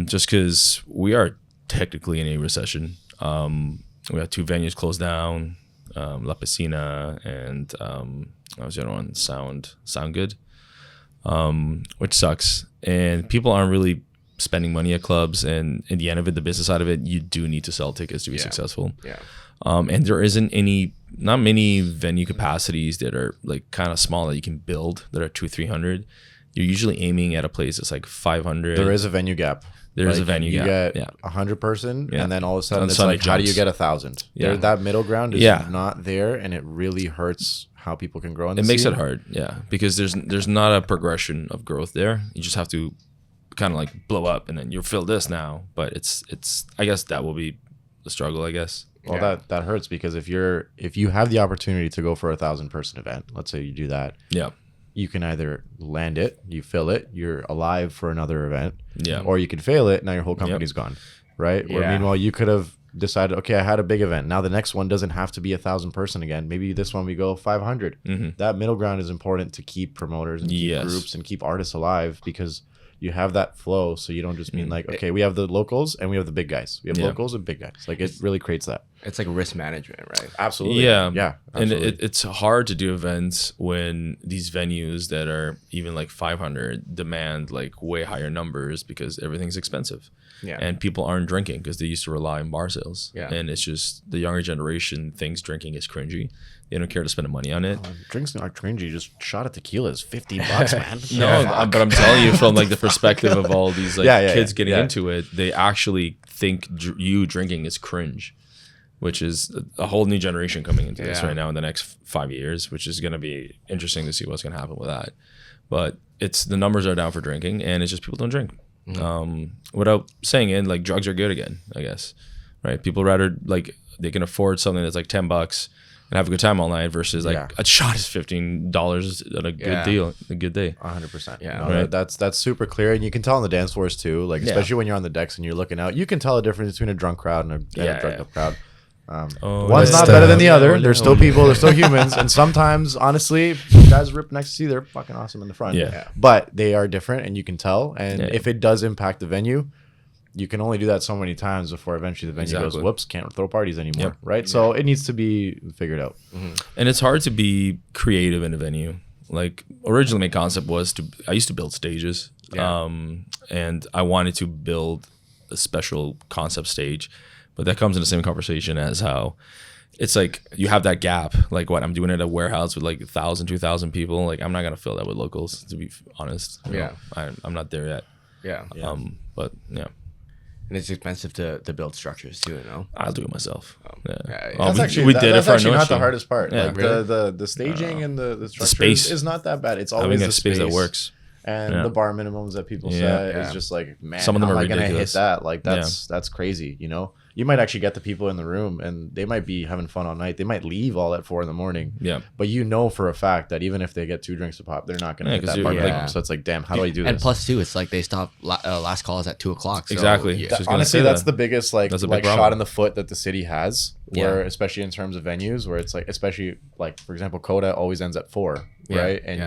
just because we are technically in a recession. We have 2 venues closed down, La Piscina and what was the other one? Sound Good. Which sucks, and people aren't really spending money at clubs, and in the end of it, the business side of it, you do need to sell tickets to be successful. And there isn't not many venue capacities that are like kind of small that you can build that are 200-300. You're usually aiming at a place that's like 500. There is a venue gap. There is a venue you gap. You get 100 person, and then all of a sudden And it's suddenly like, how do you jumps. get 1,000? That middle ground is not there, and it really hurts how people can grow in the It makes scene. it hard, because there's not a progression of growth there. You just have to kind of like blow up, and then you'll feel this now. But it's I guess that will be the struggle, I guess. Well, that hurts, because if you have the opportunity to go for a 1,000-person event, let's say you do that, you can either land it, you fill it, you're alive for another event, or you could fail it, now your whole company's gone, right? Where meanwhile you could have decided, okay, I had a big event, now the next one doesn't have to be 1,000-person again, maybe this one we go 500. That middle ground is important to keep promoters and keep groups and keep artists alive, because you have that flow, so you don't just mean like, okay, we have the locals and we have the big guys. We have locals and big guys. Like, it really creates that. It's like risk management, right? Absolutely. Yeah. Absolutely. And it's hard to do events when these venues that are even like 500 demand like way higher numbers, because everything's expensive. And people aren't drinking because they used to rely on bar sales. And it's just the younger generation thinks drinking is cringy. They don't care to spend the money on it. Drinks are cringy. Just shot at tequila is $50, man. No, but I'm telling you from like the perspective of all these like kids getting into it, they actually think you drinking is cringe, which is a whole new generation coming into this right now in the next 5 years, which is going to be interesting to see what's going to happen with that. But it's the numbers are down for drinking, and it's just people don't drink. Without saying it, like drugs are good again, I guess, right? People rather like they can afford something that's like $10 and have a good time all night versus like a shot is $15 at a good deal, a good day. 100%. Yeah, right. That's super clear, and you can tell on the dance floors too. Like, especially when you're on the decks and you're looking out, you can tell a difference between a drunk crowd and a drugged up crowd. One's not better than the other. There's still people. There's still humans, and sometimes, honestly, guys rip next to you. They're fucking awesome in the front. But they are different, and you can tell. And if it does impact the venue, you can only do that so many times before eventually the venue goes, whoops, can't throw parties anymore, right? So it needs to be figured out. And it's hard to be creative in a venue. Like, originally my concept was I used to build stages, and I wanted to build a special concept stage, but that comes in the same conversation as how it's like you have that gap. Like, what I'm doing at a warehouse with like 1,000, 2,000 people. Like, I'm not gonna fill that with locals, to be honest. You know, I'm not there yet. But And it's expensive to build structures too, you know? I'll do it myself. That's actually not the hardest part. Like, the staging and the structure is not that bad. It's always having the a space that works. And the bar minimums that people set is just like, man, some of them how are am I gonna hit ridiculous. that? Like that's crazy, you know. You might actually get the people in the room and they might be having fun all night. They might leave all at 4 a.m. Yeah. But you know for a fact that even if they get 2 drinks a pop, they're not gonna hit that bar minimum. So it's like, damn, how do I do this? And plus too, it's like they stop last calls at 2 o'clock. So, Exactly. yeah. Just gonna Honestly, say that's that. the biggest That's a big shot problem. in the foot that the city has, where especially in terms of venues, where it's like, especially like for example, Coda always ends at 4, right? And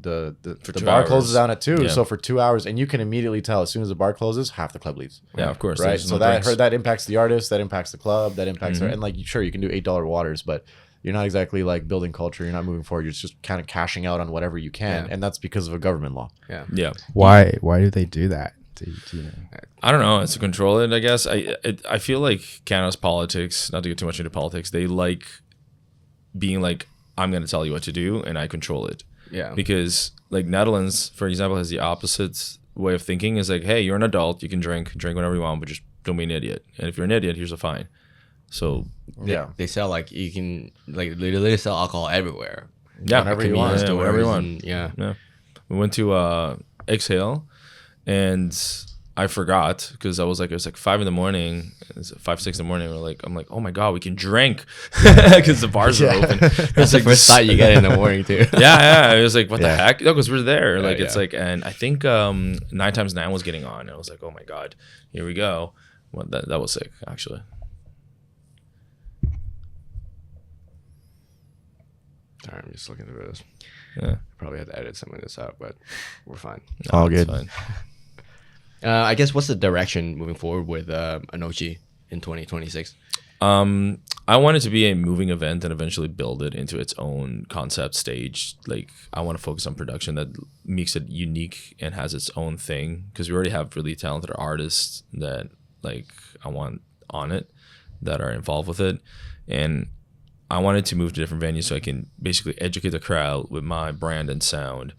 the 2 bar hours. closes down at 2, Yeah. so for 2 hours, and you can immediately tell as soon as the bar closes, half the club leaves. Yeah, of course. Right. There's So no that drinks. that impacts the artist, that impacts the club, that impacts and like sure you can do $8 waters, but you're not exactly like building culture. You're not moving forward. You're just kind of cashing out on whatever you can, and that's because of a government law. Yeah. Why do they do that? Do you know? I don't know. It's to control it, I guess. I feel like Canada's politics, not to get too much into politics, they like being like, I'm going to tell you what to do and I control it. Yeah. Because like Netherlands, for example, has the opposite way of thinking. Is like, hey, you're an adult. You can drink whenever you want, but just don't be an idiot. And if you're an idiot, here's a fine. So They sell like you can like literally sell alcohol everywhere. yeah, Whenever you want. Yeah, whenever you stores want. and- yeah. Yeah. We went to Exhale and I forgot because it was like 5 a.m. It's 5, 6 a.m. I'm like, oh my God, we can drink because the bars are open. That's the first thought you get in the morning too. Yeah. It was like, what the Yeah. heck? No, because we're there. Like, it's yeah. like, and I think 9x9 was getting on. And I was like, oh my God, here we go. Well, that was sick, actually. Sorry, I'm just looking through this. Yeah. Probably have to edit some of this out, but we're fine. All It's good. fine. I guess what's the direction moving forward with Annochi in 2026? I want it to be a moving event and eventually build it into its own concept stage. Like, I want to focus on production that makes it unique and has its own thing, because we already have really talented artists that like I want on it that are involved with it, and I wanted to move to different venues so I can basically educate the crowd with my brand and sound,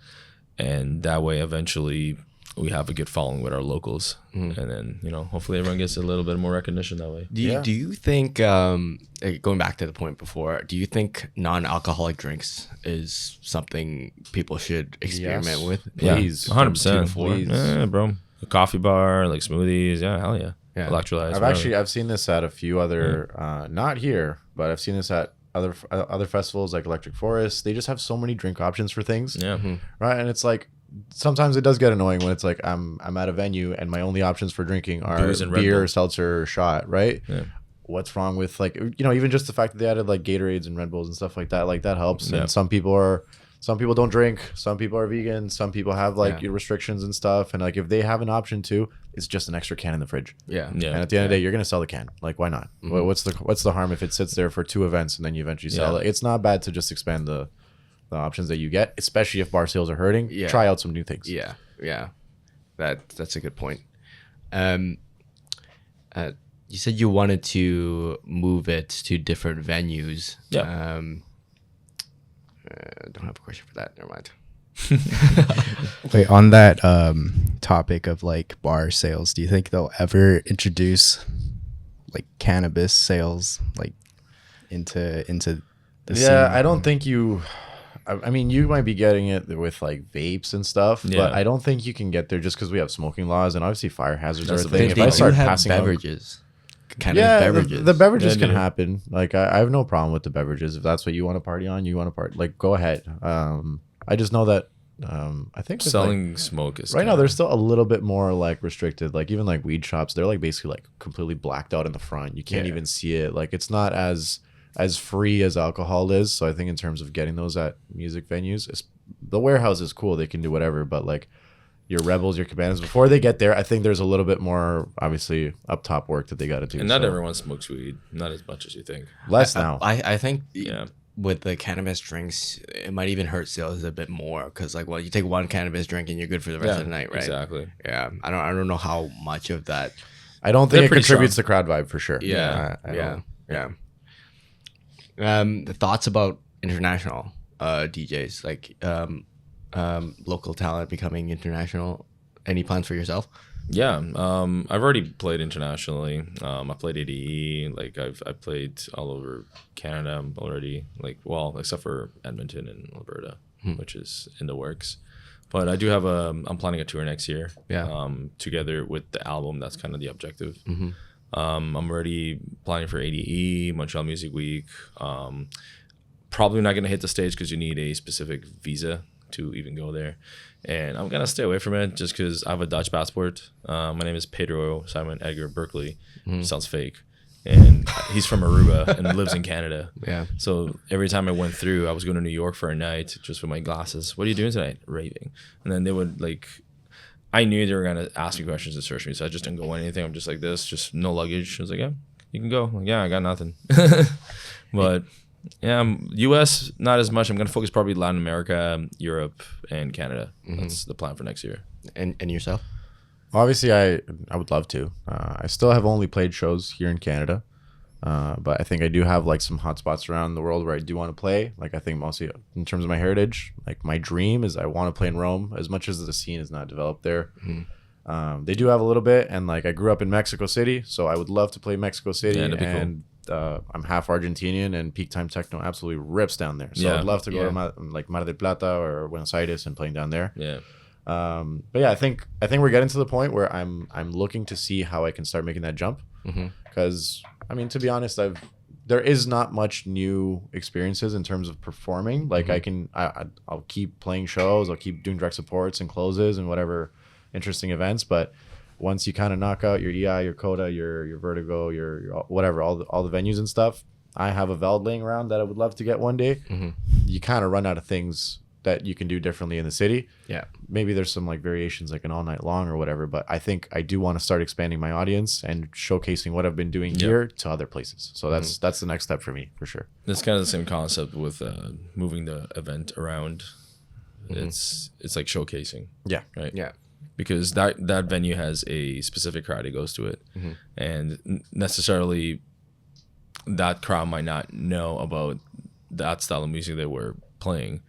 and that way eventually we have a good following with our locals, and then hopefully everyone gets a little bit more recognition that way. Do you think going back to the point before, do you think non-alcoholic drinks is something people should experiment with? Please. Yeah, 100%. Please. Yeah, bro. A coffee bar, like smoothies. Yeah, hell yeah. Yeah. Electrolytes. I've seen this at a few other not here, but I've seen this at other festivals like Electric Forest. They just have so many drink options for things. Yeah. Right. And it's like sometimes it does get annoying when it's like I'm at a venue and my only options for drinking are Booze and Red beer, Bull. seltzer, shot, right? Yeah. What's wrong with like even just the fact that they added like Gatorades and Red Bulls and stuff like that helps. Yeah. And some people don't drink, some people are vegan, some people have like restrictions and stuff, and like if they have an option too, it's just an extra can in the fridge. Yeah. Yeah. And at the end of the day, you're gonna sell the can. Like, why not? What's the harm if it sits there for 2 events and then you eventually sell it? It's not bad to just expand the options that you get, especially if bar sales are hurting. Yeah. Try out some new things. Yeah. That's a good point. You said you wanted to move it to different venues. Yeah. Don't have a question for that. Never mind. Wait, on that topic of like bar sales, do you think they'll ever introduce like cannabis sales like into the scene? I don't think you. I mean, you might be getting it with like vapes and stuff, but Yeah. I don't think you can get there just because we have smoking laws and obviously fire hazards are That's a the thing. thing. If I start have passing out, beverages. Cannabis yeah, beverages. the beverages Yeah, can dude. happen. Like I have no problem with the beverages. If that's what you want to party on, you want to party. Like go ahead. I just know that I think with, Selling smoke is right now they're still a little bit more like restricted. Like even like weed shops, they're like basically like completely blacked out in the front. You can't even see it. Like it's not as free as alcohol is. So I think in terms of getting those at music venues, the warehouse is cool. They can do whatever, but like your Rebels, your Cabanas, before they get there, I think there's a little bit more obviously up top work that they got to do. And not So, everyone smokes weed. Not as much as you think. less now. I think Yeah. with the cannabis drinks, it might even hurt sales a bit more because like, well, you take one cannabis drink and you're good for the rest of the night, right? Exactly. Yeah, I don't know how much of that. I don't They're think it pretty contributes strong. to crowd vibe for sure. Yeah, I don't- The thoughts about international DJs, like local talent becoming international. Any plans for yourself? Yeah, I've already played internationally. I played ADE. Like I played all over Canada already. Like except for Edmonton and Alberta, which is in the works. But I do have I'm planning a tour next year. Yeah. Together with the album, that's kind of the objective. I'm already planning for ADE, Montreal Music Week. Probably not going to hit the stage because you need a specific visa to even go there. And I'm going to stay away from it just because I have a Dutch passport. My name is Pedro Simon Edgar Berkeley. Sounds fake. And he's from Aruba and lives in Canada. Yeah. So every time I went through, I was going to New York for a night just with my glasses. What are you doing tonight? Raving. And then they would I knew they were going to ask me questions and search me. So I just didn't go anything. I'm just like this, just no luggage. I was like, yeah, you can go. I'm like, yeah, I got nothing. But yeah, US, not as much. I'm going to focus probably Latin America, Europe, and Canada. That's the plan for next year. And yourself? Obviously, I would love to. I still have only played shows here in Canada, but I think I do have like some hot spots around the world where I do want to play. Like I think mostly in terms of my heritage, like my dream is I want to play in Rome. As much as the scene is not developed there, they do have a little bit. And like I grew up in Mexico City, so I would love to play Mexico City. Yeah, cool. I'm half Argentinian, and peak time techno absolutely rips down there. So I'd love to go to Mar del Plata or Buenos Aires and playing down there. Yeah. But yeah, I think we're getting to the point where I'm looking to see how I can start making that jump. Because I mean, to be honest, there is not much new experiences in terms of performing. Like I'll keep playing shows, I'll keep doing direct supports and closes and whatever interesting events. But once you kind of knock out your EI, your Coda, your Vertigo, your whatever, all the venues and stuff, I have a Veld laying around that I would love to get one day. You kind of run out of things that you can do differently in the city. Yeah. Maybe there's some like variations like an all night long or whatever, but I think I do want to start expanding my audience and showcasing what I've been doing here to other places. So that's the next step for me for sure. It's kind of the same concept with moving the event around. It's like showcasing. Yeah. Right. Yeah. Because that venue has a specific crowd that goes to it. And necessarily that crowd might not know about that style of music that we're playing.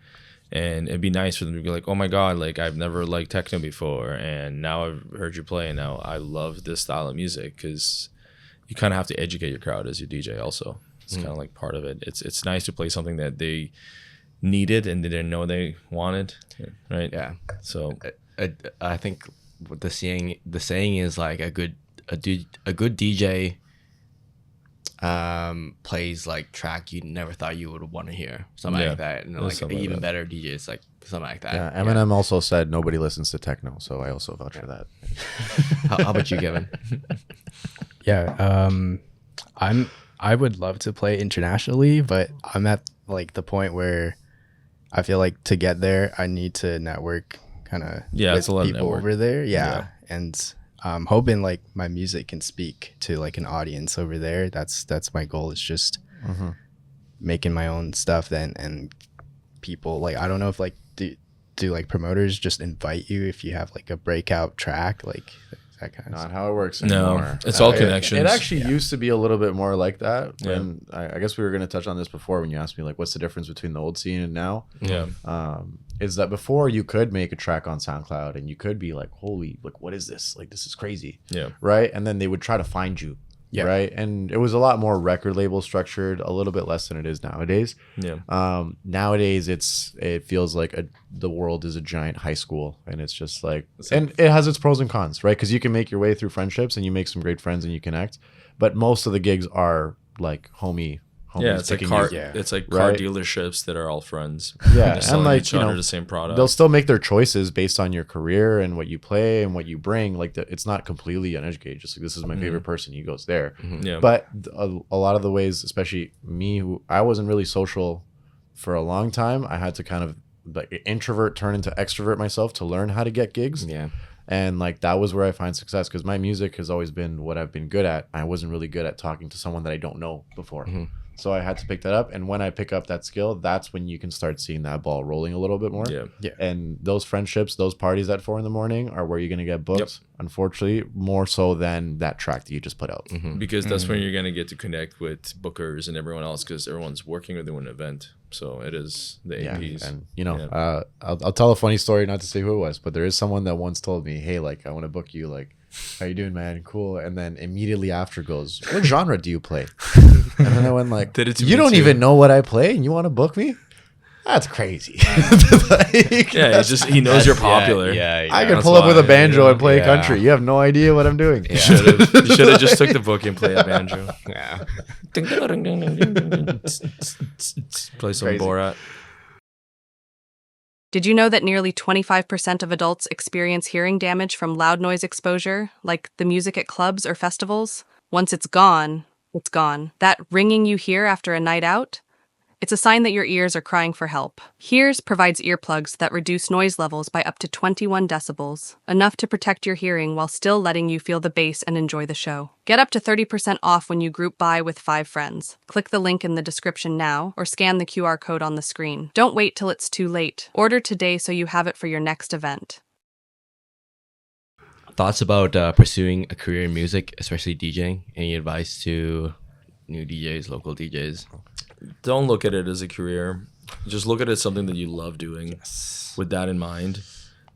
And it'd be nice for them to be like, oh my God, like I've never liked techno before. And now I've heard you play and now I love this style of music, because you kind of have to educate your crowd as your DJ also. It's kind of like part of it. It's nice to play something that they needed and they didn't know they wanted. Right. Yeah. So I think what the saying is like a good DJ plays like track you never thought you would want to hear, something like that, and like even better DJs like something like that. Yeah, Eminem also said nobody listens to techno, so I also vouch for that. How about you, Kevin? Yeah, I would love to play internationally, but I'm at like the point where I feel like to get there I need to network kind of it's a lot of network over there. And I'm hoping like my music can speak to like an audience over there. That's my goal. It's just making my own stuff then, and people like, I don't know if like do like promoters just invite you if you have like a breakout track, like that kind of Not stuff. how it works anymore. No, it's all connections. It actually used to be a little bit more like that. And I guess we were going to touch on this before when you asked me like what's the difference between the old scene and now. Is that before you could make a track on SoundCloud and you could be like, holy, like what is this? Like this is crazy. Right? And then they would try to find you. Right. And it was a lot more record label structured, a little bit less than it is nowadays. Nowadays it feels like the world is a giant high school, and it's just like, and it has its pros and cons, right? Because you can make your way through friendships and you make some great friends and you connect, but most of the gigs are like homies. It's like car dealerships that are all friends. And like each other the same product. They'll still make their choices based on your career and what you play and what you bring. Like it's not completely uneducated. Just like this is my favorite person, he goes there. But a lot of the ways, especially me, who I wasn't really social for a long time, I had to kind of like introvert turn into extrovert myself to learn how to get gigs. And like that was where I find success, because my music has always been what I've been good at. I wasn't really good at talking to someone that I don't know before. So I had to pick that up. And when I pick up that skill, that's when you can start seeing that ball rolling a little bit more. And those friendships, those parties at 4 a.m. are where you're going to get booked, unfortunately, more so than that track that you just put out. Because that's when you're going to get to connect with bookers and everyone else, because everyone's working with an event. So it is the APs. And, you know, I'll tell a funny story, not to say who it was, but there is someone that once told me, hey, like, I want to book you, like, how you doing, man? Cool. And then immediately after goes, what genre do you play? And then I went like, you don't even know what I play and you want to book me? That's crazy. Yeah, he knows you're popular. Yeah, I can pull up with a banjo and play country. You have no idea what I'm doing. You should have just took the book and played a banjo. Yeah. Play some Crazy. Borat. Did you know that nearly 25% of adults experience hearing damage from loud noise exposure, like the music at clubs or festivals? Once it's gone, it's gone. That ringing you hear after a night out? It's a sign that your ears are crying for help. Hears provides earplugs that reduce noise levels by up to 21 decibels, enough to protect your hearing while still letting you feel the bass and enjoy the show. Get up to 30% off when you group buy with 5 friends. Click the link in the description now or scan the QR code on the screen. Don't wait till it's too late. Order today so you have it for your next event. Thoughts about pursuing a career in music, especially DJing? Any advice to new DJs, local DJs? Don't look at it as a career. Just look at it as something that you love doing with that in mind.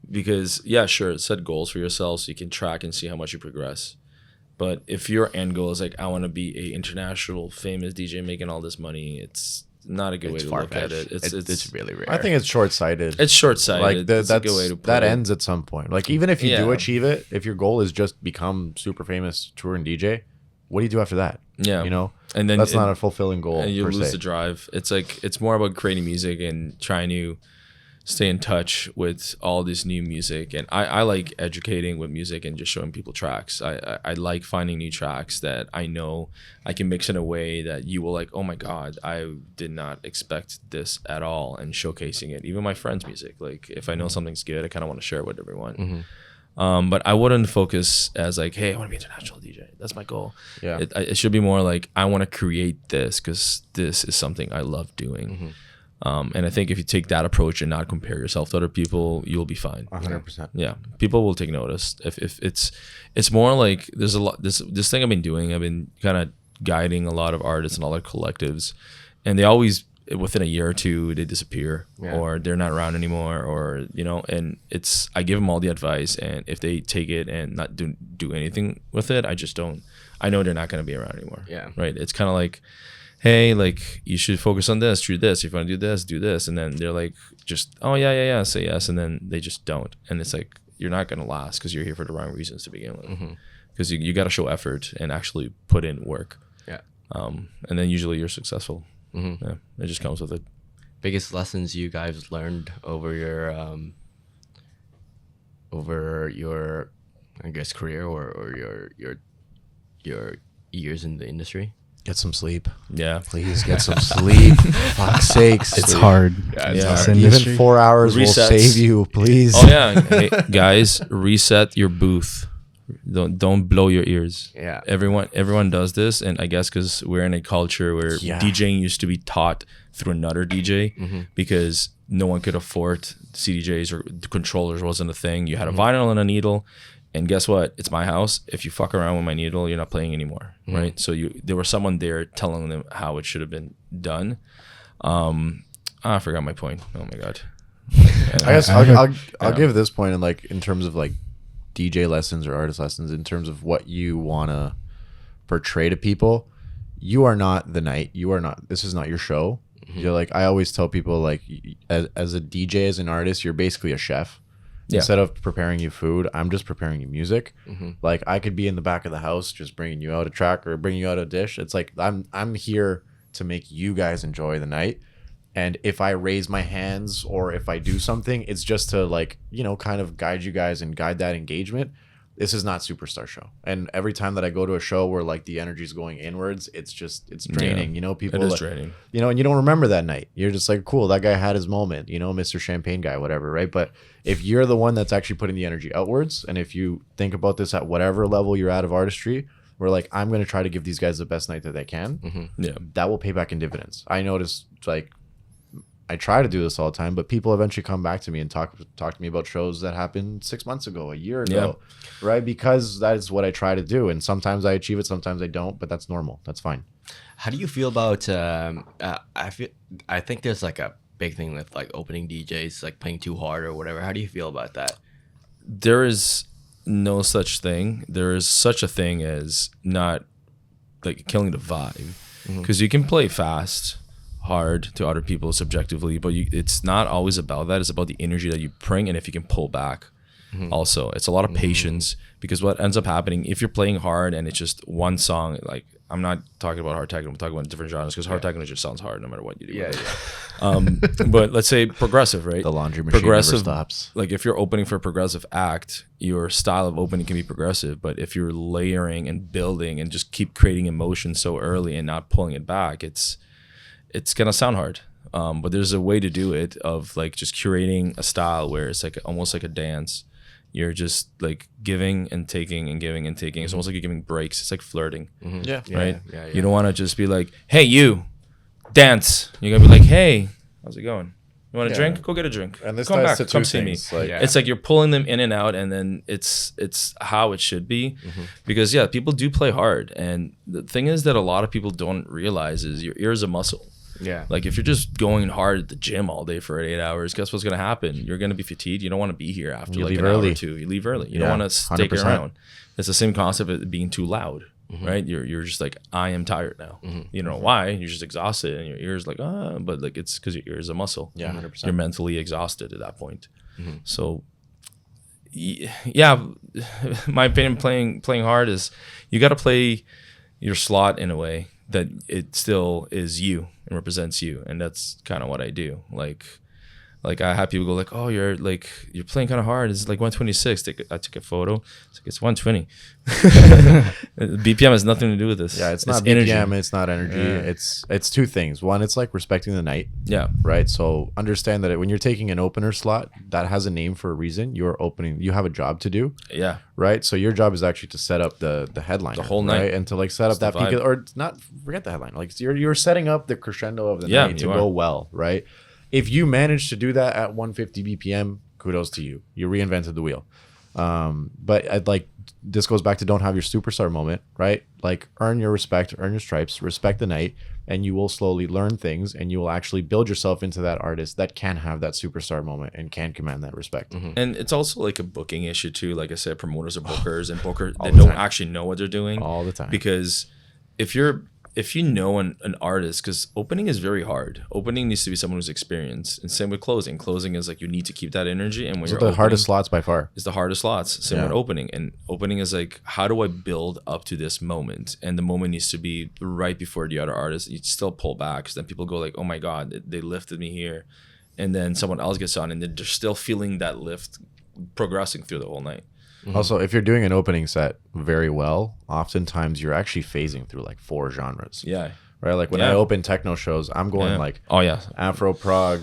Because, yeah, sure, set goals for yourself so you can track and see how much you progress. But if your end goal is like, I want to be a international famous DJ making all this money, it's not a good way to look at it. It's really rare. I think it's short-sighted. It's short-sighted. Like It's a good way to put that it. ends at some point. Like even if you do Yeah. achieve it, if your goal is just become super famous touring DJ, what do you do after that? Yeah. You know, And then that's not a fulfilling goal. and you per lose se. the drive. It's like it's more about creating music and trying to stay in touch with all this new music. And I like educating with music and just showing people tracks. I like finding new tracks that I know I can mix in a way that you will like, oh my God, I did not expect this at all, and showcasing it. Even my friends' music. Like if I know something's good, I kind of want to share it with everyone. But I wouldn't focus as like, hey, I want to be an international DJ. That's my goal. Yeah. It should be more like, I want to create this because this is something I love doing. And I think if you take that approach and not compare yourself to other people, you'll be fine. 100%. Yeah, people will take notice. If it's more like there's a lot this thing I've been doing. I've been kind of guiding a lot of artists and a lot of collectives, and they always within a year or two they disappear or they're not around anymore, or and it's I give them all the advice, and if they take it and not do anything with it, I know they're not going to be around anymore. Yeah. Right. It's kind of like, hey, like you should focus on this, do this. If you want to do this, and then they're like, just yeah, say yes, and then they just don't, and it's like you're not going to last because you're here for the wrong reasons to begin with. Because you got to show effort and actually put in work. Yeah. And then usually you're successful. Yeah, it just comes with it. Biggest lessons you guys learned over your I guess career or your years in the industry? Get some sleep. Yeah. Please get some sleep. Fuck's sakes. It's hard. Yeah, in it's this hard. industry. Even 4 hours will Resets. save you. Please. Oh yeah. Hey, guys, reset your booth. Don't blow your ears. Yeah. Everyone does this, and I guess because we're in a culture where Yeah. DJing used to be taught through another DJ because no one could afford CDJs or the controllers wasn't a thing. You had a vinyl and a needle, and guess what? It's my house. If you fuck around with my needle, you're not playing anymore, right? So there was someone there telling them how it should have been done. I forgot my point. Oh my god. I guess I'll give this point in terms of like DJ lessons or artist lessons, in terms of what you want to portray to people. You are not the night. You are not. This is not your show. You're like, I always tell people, like, as a DJ, as an artist, you're basically a chef. Yeah. Instead of preparing you food, I'm just preparing you music. Like I could be in the back of the house just bringing you out a track or bringing you out a dish. It's like I'm here to make you guys enjoy the night. And if I raise my hands or if I do something, it's just to like, kind of guide you guys and guide that engagement. This is not Superstar show. And every time that I go to a show where like the energy is going inwards, it's draining. People It is like, draining. and you don't remember that night. You're just like, cool, that guy had his moment, Mr. Champagne guy, whatever, right? But if you're the one that's actually putting the energy outwards, and if you think about this at whatever level you're at of artistry, we're like, I'm going to try to give these guys the best night that they can. Yeah. That will pay back in dividends. I noticed, like, I try to do this all the time, but people eventually come back to me and talk to me about shows that happened 6 months ago, a year ago, right? Because that is what I try to do. And sometimes I achieve it, sometimes I don't, but that's normal. That's fine. How do you feel about I think there's like a big thing with like opening DJs like playing too hard or whatever. How do you feel about that? There is no such thing. There is such a thing as not like killing the vibe, because you can play fast, hard to other people subjectively, but it's not always about that. It's about the energy that you bring, and if you can pull back. Also, it's a lot of patience, because what ends up happening if you're playing hard and it's just one song, like I'm not talking about hard techno, I'm talking about different genres, because hard techno just sounds hard no matter what you do. But let's say progressive, right? The laundry machine never stops. Like if you're opening for a progressive act, your style of opening can be progressive, but if you're layering and building and just keep creating emotion so early and not pulling it back, it's gonna sound hard. But there's a way to do it, of like just curating a style where it's like almost like a dance. You're just like giving and taking and giving and taking. It's almost like you're giving breaks. It's like flirting. Yeah. Right? Yeah. You don't want to just be like, hey, you, dance. You're going to be like, hey, how's it going? You want a drink? Go get a drink. And this come ties back. to Come two see me. things, like- It's like you're pulling them in and out, and then it's how it should be. Because, people do play hard. And the thing is that a lot of people don't realize is your ear is a muscle. Yeah. Like if you're just going hard at the gym all day for 8 hours, guess what's going to happen? You're going to be fatigued. You don't want to be here after You like leave an hour early. or two. You leave early. You don't want to stick 100%. around. It's the same concept of being too loud, right? You're just like, I am tired now. You don't know why. You're just exhausted, and your ear's like, but like it's because your ear is a muscle. Yeah, 100%. You're mentally exhausted at that point. So yeah, my opinion, playing hard is you got to play your slot in a way that it still is you and represents you, and that's kind of what I do. Like I have people go like, oh, you're playing kind of hard. It's like 126. I took a photo. It's like, it's 120. BPM has nothing to do with this. Yeah, it's not energy. BPM, it's not energy. It's two things. One, it's like respecting the night. Yeah. Right. So understand that when you're taking an opener slot, that has a name for a reason. You're opening. You have a job to do. Yeah. Right. So your job is actually to set up the headline, The whole night. right? And to like set up that the vibe. peak, or not forget the headline. Like you're setting up the crescendo of the Yeah, night to you go are. well, right? If you manage to do that at 150 BPM, kudos to you. You reinvented the wheel. But I'd like, this goes back to don't have your superstar moment, right? Like earn your respect, earn your stripes, respect the night, and you will slowly learn things, and you will actually build yourself into that artist that can have that superstar moment and can command that respect. And it's also like a booking issue too. Like I said, promoters are bookers, and they the don't time. actually know what they're doing All the time. Because if you know an artist, because opening is very hard. Opening needs to be someone who's experienced, and same with closing. Closing is like you need to keep that energy, and when Those you're are the opening, hardest slots by far. it's the hardest slots. Same with opening, and opening is like, how do I build up to this moment? And the moment needs to be right before the other artist. You still pull back, because then people go like, oh my god, they lifted me here, and then someone else gets on, and they're still feeling that lift progressing through the whole night. Also, if you're doing an opening set very well, oftentimes you're actually phasing through like 4 genres. Yeah. Right? Like when I open techno shows, I'm going like Oh yeah. Afro prog,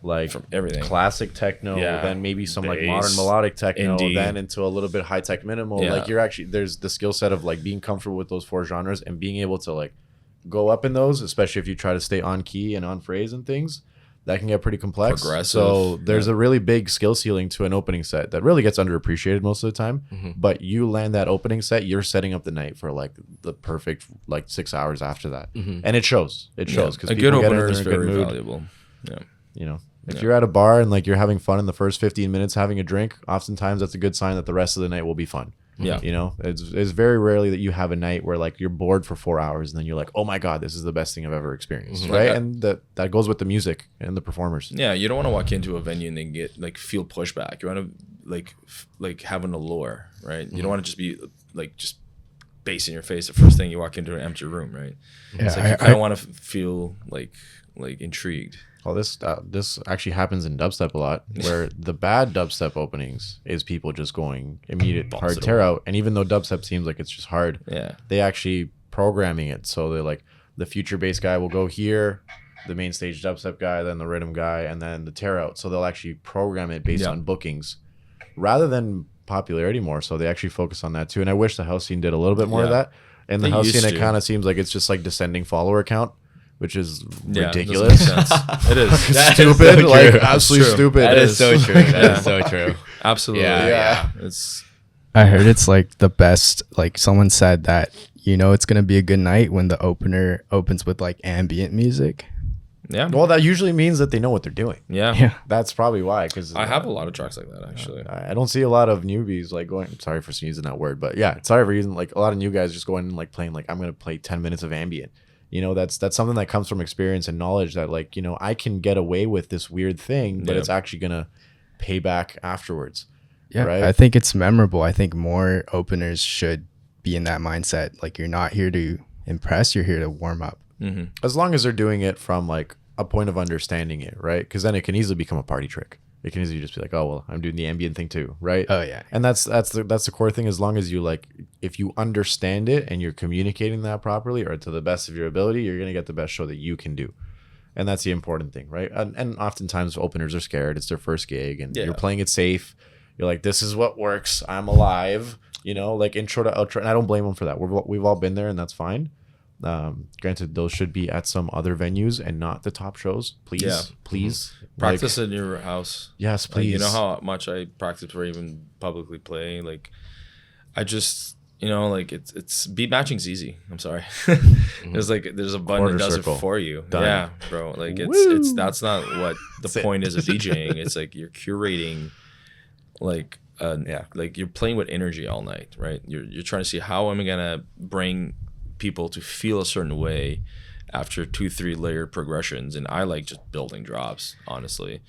like From everything. classic techno, Yeah. then maybe some like Bass, modern melodic techno, indie. then into a little bit high tech minimal. Yeah. Like you're actually, there's the skill set of like being comfortable with those 4 genres and being able to like go up in those, especially if you try to stay on key and on phrase and things. That can get pretty complex. Progressive. So there's a really big skill ceiling to an opening set that really gets underappreciated most of the time. But you land that opening set, you're setting up the night for like the perfect like 6 hours after that, and it shows. It shows because A good opener is very valuable. Yeah. You know, if you're at a bar and like you're having fun in the first 15 minutes having a drink, oftentimes that's a good sign that the rest of the night will be fun. Yeah. You know, it's very rarely that you have a night where like you're bored for 4 hours and then you're like, oh my God, this is the best thing I've ever experienced. Right. And that goes with the music and the performers. Yeah, you don't want to walk into a venue and then get like feel pushback. You want to like have an allure, right? You don't want to just be like just bass in your face the first thing you walk into an empty room, right? Yeah, It's like you kind of want to feel like intrigued. Well, this actually happens in dubstep a lot, where the bad dubstep openings is people just going immediate hard it tear out. And even though dubstep seems like it's just hard, Yeah. they actually programming it. So they're like, the future bass guy will go here, the main stage dubstep guy, then the rhythm guy, and then the tear out. So they'll actually program it based on bookings rather than popularity more. So they actually focus on that too. And I wish the house scene did a little bit more of that. And the They house used scene, it to. kind of seems like it's just like descending follower count, which is Yeah, ridiculous. doesn't make sense. It is. Stupid, so like true. absolutely True. stupid. That is so true. That is so true. Absolutely. Yeah. It's I heard it's like the best. Like someone said that it's gonna be a good night when the opener opens with like ambient music. yeah. Well, that usually means that they know what they're doing. yeah. Yeah, That's probably why. Because I have a lot of tracks like that actually. I don't see a lot of newbies like going. Sorry for using that word, but yeah, sorry for using like a lot of new guys just going and like playing like I'm gonna play 10 minutes of ambient. You know, that's something that comes from experience and knowledge that like, you know, I can get away with this weird thing, but it's actually gonna pay back afterwards. Yeah, right? I think it's memorable. I think more openers should be in that mindset. Like, you're not here to impress, you're here to warm up. As long as they're doing it from like a point of understanding it, right? Because then it can easily become a party trick. It can easily just be like, oh well, I'm doing the ambient thing too, right? Oh yeah. And that's the core thing. As long as you like, if you understand it and you're communicating that properly or to the best of your ability, you're gonna get the best show that you can do. And that's the important thing, right? And oftentimes openers are scared. It's their first gig, and you're playing it safe. You're like, this is what works. I'm alive. You know, like intro to outro. And I don't blame them for that. We've all been there, and that's fine. Granted, those should be at some other venues and not the top shows. Please, please practice in your house. Yes, please. Like, you know how much I practice before I even publicly play. Like, I just, you know, like it's beat matching's easy. I'm sorry. There's a button that does it for you. Done. Yeah, bro. Like it's that's not what the point is of DJing. It's like you're curating, like like you're playing with energy all night, right? You're trying to see how am I gonna bring people to feel a certain way after 2-3 layered progressions, and I like just building drops, honestly.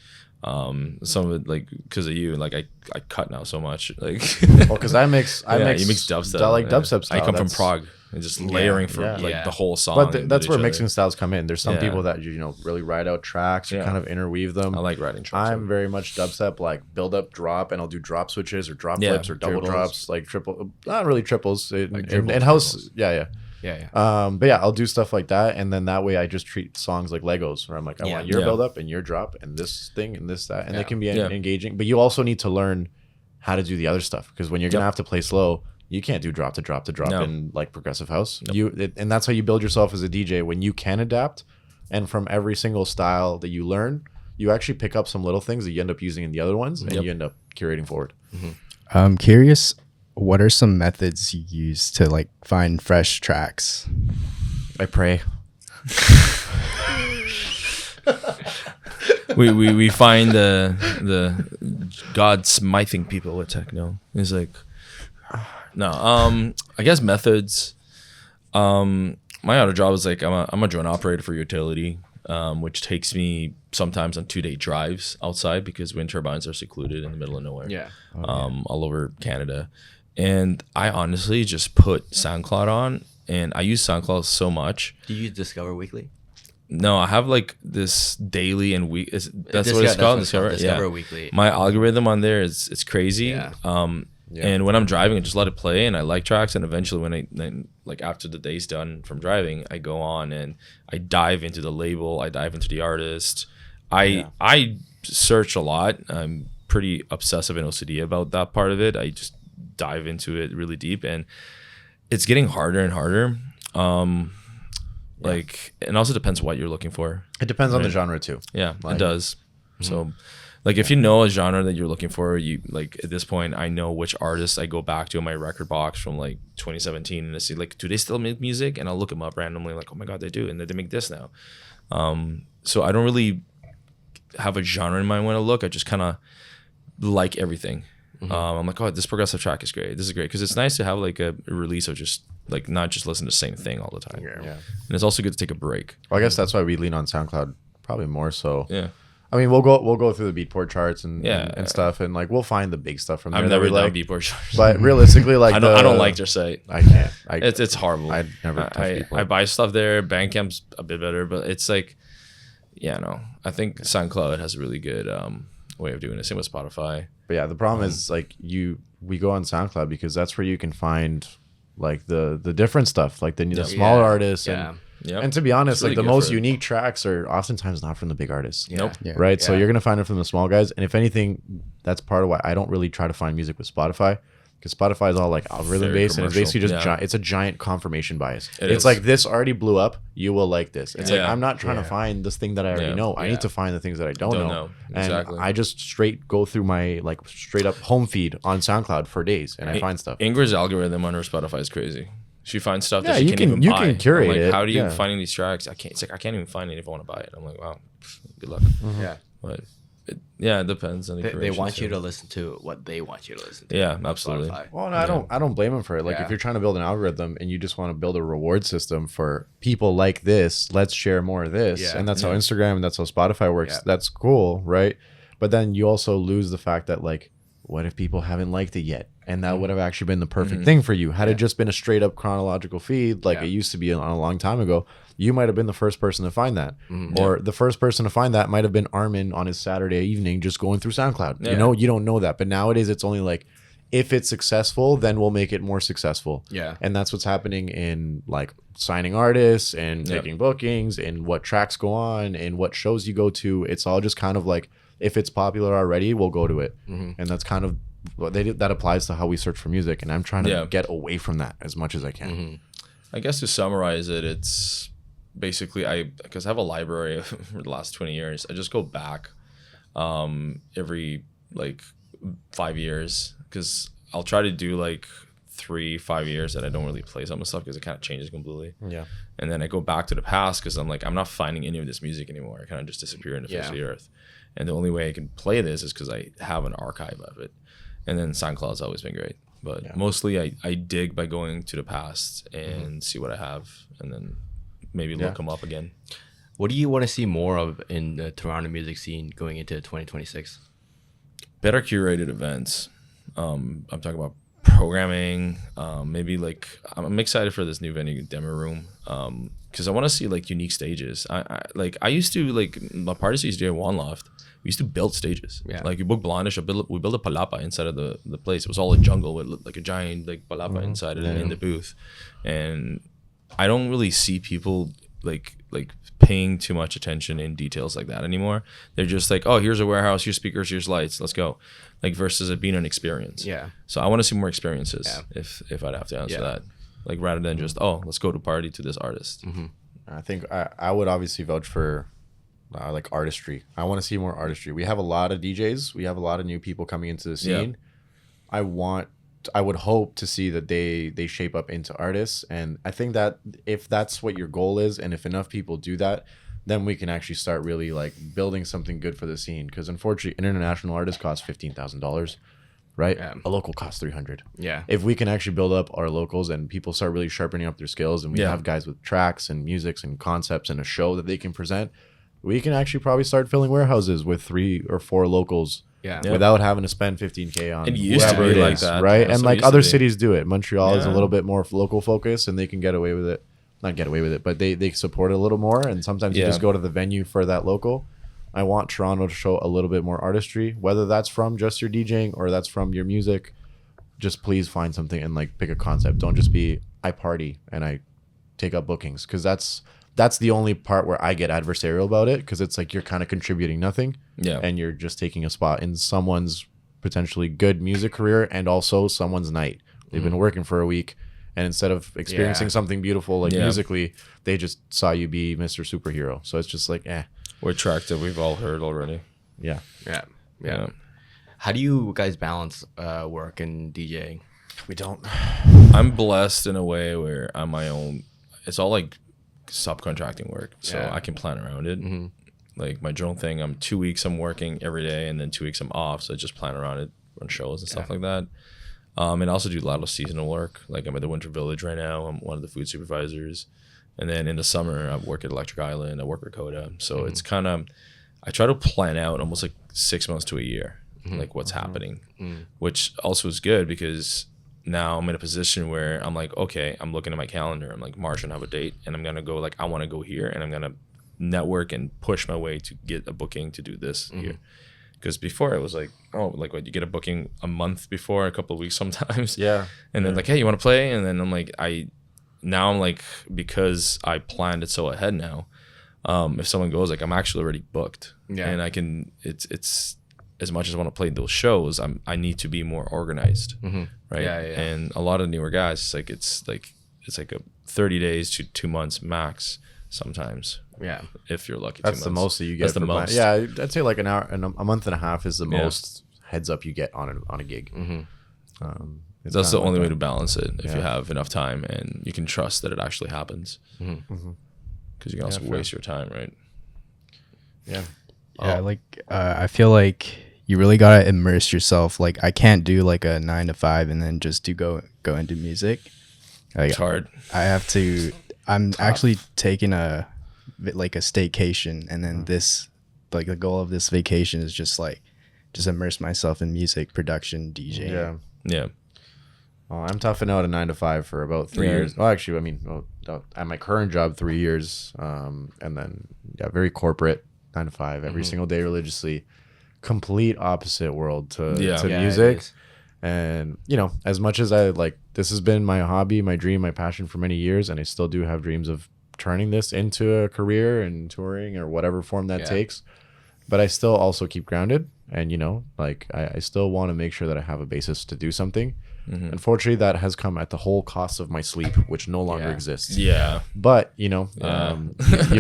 Some of it like because of you, like I cut now so much, like well, because I mix you mix dubstep. I like dubstep style. I come from Prague and just layering for like the whole song. But that's where mixing styles come in. There's some people that you know really ride out tracks or kind of interweave them. I like riding tracks. I'm very much dubstep, like build up, drop, and I'll do drop switches or drop flips or double drops, like triple, not really triples. In house, yeah. But yeah, I'll do stuff like that, and then that way I just treat songs like Legos, where I'm like, I want your build up and your drop and this thing and this that, and they can be engaging. But you also need to learn how to do the other stuff, because when you're gonna have to play slow, you can't do drop to drop to drop in like progressive house. And that's how you build yourself as a DJ, when you can adapt, and from every single style that you learn, you actually pick up some little things that you end up using in the other ones, and you end up curating forward. I'm curious, what are some methods you use to like find fresh tracks? I pray. we find the God smithing people with techno. It's like I guess methods. My other job is like I'm a drone operator for utility, which takes me sometimes on 2-day drives outside because wind turbines are secluded in the middle of nowhere. All over Canada. And I honestly just put SoundCloud on, and I use SoundCloud so much. Do you use Discover Weekly? No, I have like this daily and week. That's what it's called. Discover Weekly. My algorithm on there it's crazy. Yeah. And when I'm driving, I just let it play, and I like tracks. And eventually, when like after the day's done from driving, I go on and I dive into the label. I dive into the artist. I search a lot. I'm pretty obsessive and OCD about that part of it. I just dive into it really deep, and it's getting harder and harder. Like, it also depends what you're looking for. It depends on the genre too. Yeah, it does. So like if you know a genre that you're looking for, you like at this point I know which artists I go back to in my record box from like 2017 and I see like, do they still make music? And I'll look them up randomly, like, oh my god, they do, and they make this now. So I don't really have a genre in mind when I look. I just kind of like everything. I'm like, oh, this progressive track is great. This is great, because it's nice to have like a release of just like not just listen to the same thing all the time. Yeah. And it's also good to take a break. Well, I guess that's why we lean on SoundCloud probably more so. Yeah. I mean, we'll go through the Beatport charts and stuff, and like we'll find the big stuff from there. I've never done Beatport charts, but realistically, like I don't like their site. I can't. It's horrible. I never. I buy stuff there. Bandcamp's a bit better, but it's like, I think SoundCloud has a really good way of doing it. Same with Spotify. But yeah, the problem is like we go on SoundCloud because that's where you can find like the different stuff, like the smaller artists and to be honest, really like the most unique tracks are oftentimes not from the big artists. Right? So you're gonna find it from the small guys, and if anything, that's part of why I don't really try to find music with Spotify, because Spotify is all like algorithm based, and it's basically just it's a giant confirmation bias. It's like, this already blew up, you will like this. It's like, I'm not trying to find this thing that I already know. I need to find the things that I don't know. Exactly. And I just straight go through my like straight up home feed on SoundCloud for days, and I find stuff. Ingrid's algorithm on her Spotify is crazy. She finds stuff that she can't even buy. You can curate like, it. How do you finding these tracks? I can't. It's like I can't even find it if I want to buy it. I'm like, wow, good luck. Yeah. But It depends on the They want too. you to listen to what they want you to listen to. Yeah, absolutely. Spotify. Well, no, I don't blame them for it. Like if you're trying to build an algorithm and you just want to build a reward system for people like this, let's share more of this. Yeah. And that's how Instagram and that's how Spotify works. Yeah. That's cool, right? But then you also lose the fact that like, what if people haven't liked it yet? And that would have actually been the perfect thing for you. Had it just been a straight up chronological feed like it used to be a long time ago, you might have been the first person to find that. Or the first person to find that might have been Armin on his Saturday evening just going through SoundCloud. You know, you don't know that. But nowadays it's only like, if it's successful, then we'll make it more successful. Yeah. And that's what's happening in like signing artists and taking bookings and what tracks go on and what shows you go to. It's all just kind of like, if it's popular already, we'll go to it. And that's kind of that applies to how we search for music. And I'm trying to get away from that as much as I can. I guess to summarize it, it's basically because I have a library for the last 20 years. I just go back every like 5 years, because I'll try to do like 3-5 years that I don't really play some of the stuff because it kind of changes completely. Yeah. And then I go back to the past because I'm like, I'm not finding any of this music anymore. I kind of just disappear in the face of the earth. And the only way I can play this is because I have an archive of it. And then SoundCloud's always been great. But mostly I dig by going to the past and see what I have and then maybe look them up again. What do you want to see more of in the Toronto music scene going into 2026? Better curated events. I'm talking about programming. Maybe like I'm excited for this new venue, Demo Room, because I want to see like unique stages. I used to like my parties used to do at One Loft. We used to build stages. Yeah. Like you book Blondish, we built a palapa inside of the place. It was all a jungle with like a giant like palapa inside it in the booth, and I don't really see people like paying too much attention in details like that anymore. They're just like, oh, here's a warehouse, here's speakers, here's lights, let's go. Like versus it being an experience. Yeah. So I want to see more experiences if I'd have to answer that. Like rather than just, oh, let's go to party to this artist. I think I would obviously vouch for like artistry. I want to see more artistry. We have a lot of DJs. We have a lot of new people coming into the scene. I would hope to see that they shape up into artists. And I think that if that's what your goal is, and if enough people do that, then we can actually start really like building something good for the scene. Because unfortunately, an international artist costs $15,000, right? A local costs $300. Yeah. If we can actually build up our locals and people start really sharpening up their skills, and we have guys with tracks and musics and concepts and a show that they can present, we can actually probably start filling warehouses with 3 or 4 locals. Without having to spend $15K on it used to be like that, right? And like other cities do it. Montreal is a little bit more local focus, and they can get away with it. Not get away with it, but they support it a little more. And sometimes you just go to the venue for that local. I want Toronto to show a little bit more artistry, whether that's from just your DJing or that's from your music. Just please find something and like pick a concept. Don't just be I party and I take up bookings, because that's the only part where I get adversarial about it, because it's like you're kind of contributing nothing. And you're just taking a spot in someone's potentially good music career and also someone's night. They've been working for a week, and instead of experiencing something beautiful like musically, they just saw you be Mr. Superhero. So it's just like, We're tracked that we've all heard already. Yeah. How do you guys balance work and DJing? We don't. I'm blessed in a way where I'm my own. It's all like subcontracting work, so I can plan around it. Like my drone thing, I'm 2 weeks I'm working every day, and then 2 weeks I'm off, so I just plan around it, run shows and stuff like that. And I also do a lot of seasonal work. Like I'm at the Winter Village right now. I'm one of the food supervisors, and then in the summer I work at Electric Island. I work with Coda, so it's kind of I try to plan out almost like 6 months to a year, like what's happening, which also is good because now I'm in a position where I'm like, okay, I'm looking at my calendar. I'm like, March, I have a date, and I'm gonna go. Like, I want to go here, and I'm gonna network and push my way to get a booking to do this here. Because before it was like, oh, like what, you get a booking a month before, a couple of weeks sometimes. And then like, hey, you want to play? And then I'm like, I'm like, because I planned it so ahead now. If someone goes, like, I'm actually already booked, and I can. It's as much as I want to play those shows, I need to be more organized, right? And a lot of newer guys, it's like a 30 days to 2 months max sometimes. If you're lucky. That's the most that you get. That's the most. Yeah, I'd say like an hour and a month and a half is the most heads up you get on a gig. That's the only way to balance it, if you have enough time and you can trust that it actually happens. Because you can also waste your time, right? Yeah, I feel like you really gotta immerse yourself. Like I can't do like a 9 to 5 and then just go into music. Like, It's hard. I have to. I'm actually taking a staycation, and then this like the goal of this vacation is just immerse myself in music production, DJing. Yeah. Well, I'm toughing out a 9 to 5 for about 3 years. Well, actually, I mean, at my current job, 3 years, and then very corporate 9 to 5 every single day religiously. Complete opposite world to music. And as much as I this has been my hobby, my dream, my passion for many years, and I still do have dreams of turning this into a career and touring or whatever form that takes. But I still also keep grounded, and I still want to make sure that I have a basis to do something. Unfortunately, that has come at the whole cost of my sleep, which no longer exists. But you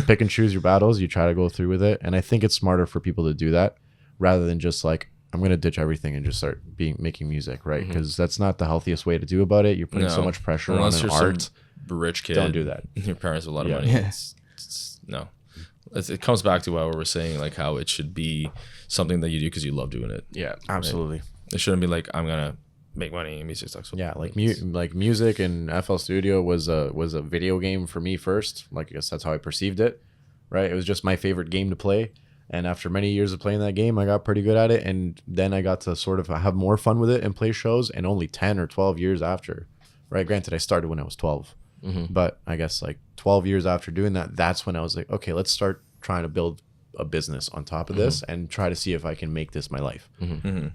pick and choose your battles. You try to go through with it, and I think it's smarter for people to do that rather than just I'm gonna ditch everything and just start making music, right? Because that's not the healthiest way to do about it. You're putting so much pressure on an art. Rich kid, don't do that. Your parents have a lot of money. No, it comes back to what we were saying, like how it should be something that you do because you love doing it. Yeah, absolutely. Right? It shouldn't be like I'm gonna make money and music sucks. Yeah, music and FL Studio was a video game for me first. I guess that's how I perceived it, right? It was just my favorite game to play. And after many years of playing that game, I got pretty good at it. And then I got to sort of have more fun with it and play shows. And only 10 or 12 years after, right? Granted, I started when I was 12. But I guess 12 years after doing that, that's when I was like, okay, let's start trying to build a business on top of this and try to see if I can make this my life.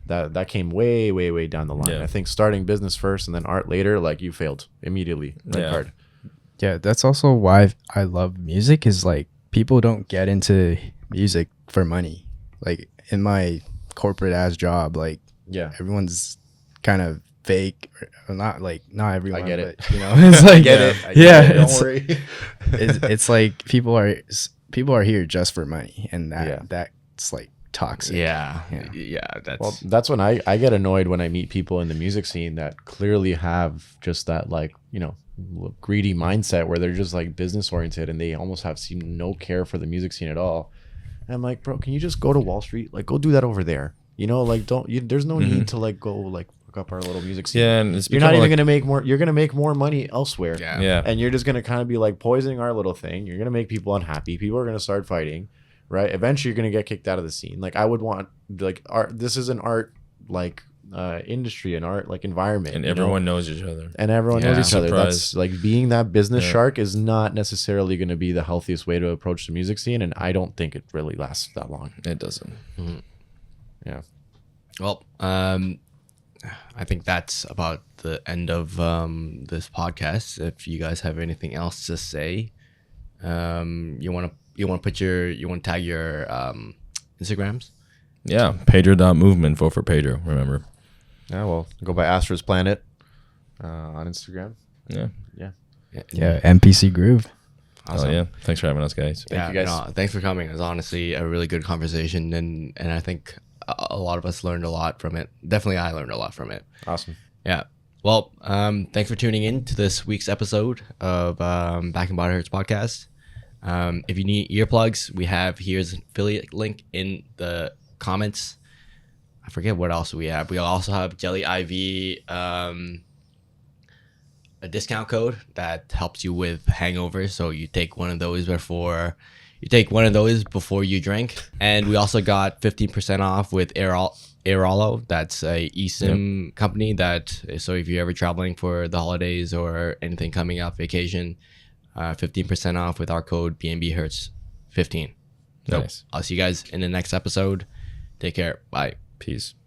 That came way, way, way down the line. I think starting business first and then art later, you failed immediately. Hard. Yeah, that's also why I love music is people don't get into music for money. In my corporate ass job, everyone's kind of fake, or not everyone. I get it. It's I get it. Don't worry. It's people are here just for money, and that's toxic. That's when I get annoyed when I meet people in the music scene that clearly have just that greedy mindset where they're just business oriented and they almost seem no care for the music scene at all. And I'm like, bro, can you just go to Wall Street? Go do that over there. There's no need to go look up our little music scene. Yeah, and you're not even gonna make more. You're gonna make more money elsewhere. Yeah. And you're just gonna kind of be poisoning our little thing. You're gonna make people unhappy. People are gonna start fighting, right? Eventually, you're gonna get kicked out of the scene. I would want art. This is an art industry, an art environment, and everyone knows each other. And everyone knows each other. That's being that business shark is not necessarily going to be the healthiest way to approach the music scene, and I don't think it really lasts that long. It doesn't. Yeah. Well, I think that's about the end of this podcast. If you guys have anything else to say, you want to tag your Instagrams. Yeah, Pedro.movement. Vote for Pedro, remember. Yeah, well, go by Astra's Planet on Instagram. Yeah. NPC Groove. Awesome. Oh, yeah. Thanks for having us, guys. Thank you guys. No, thanks for coming. It was honestly a really good conversation, and I think a lot of us learned a lot from it. Definitely I learned a lot from it. Awesome. Yeah. Well, thanks for tuning in to this week's episode of BNB Hurts Podcast. If you need earplugs, we have here's an affiliate link in the comments. I forget what else we have. We also have Jelly IV, a discount code that helps you with hangovers. So you take one of those before you drink. And we also got 15% off with Airolo. That's a eSIM company so if you're ever traveling for the holidays or anything coming up, vacation, 15% off with our code BNB Hurts 15. So Nice. I'll see you guys in the next episode. Take care. Bye. Peace.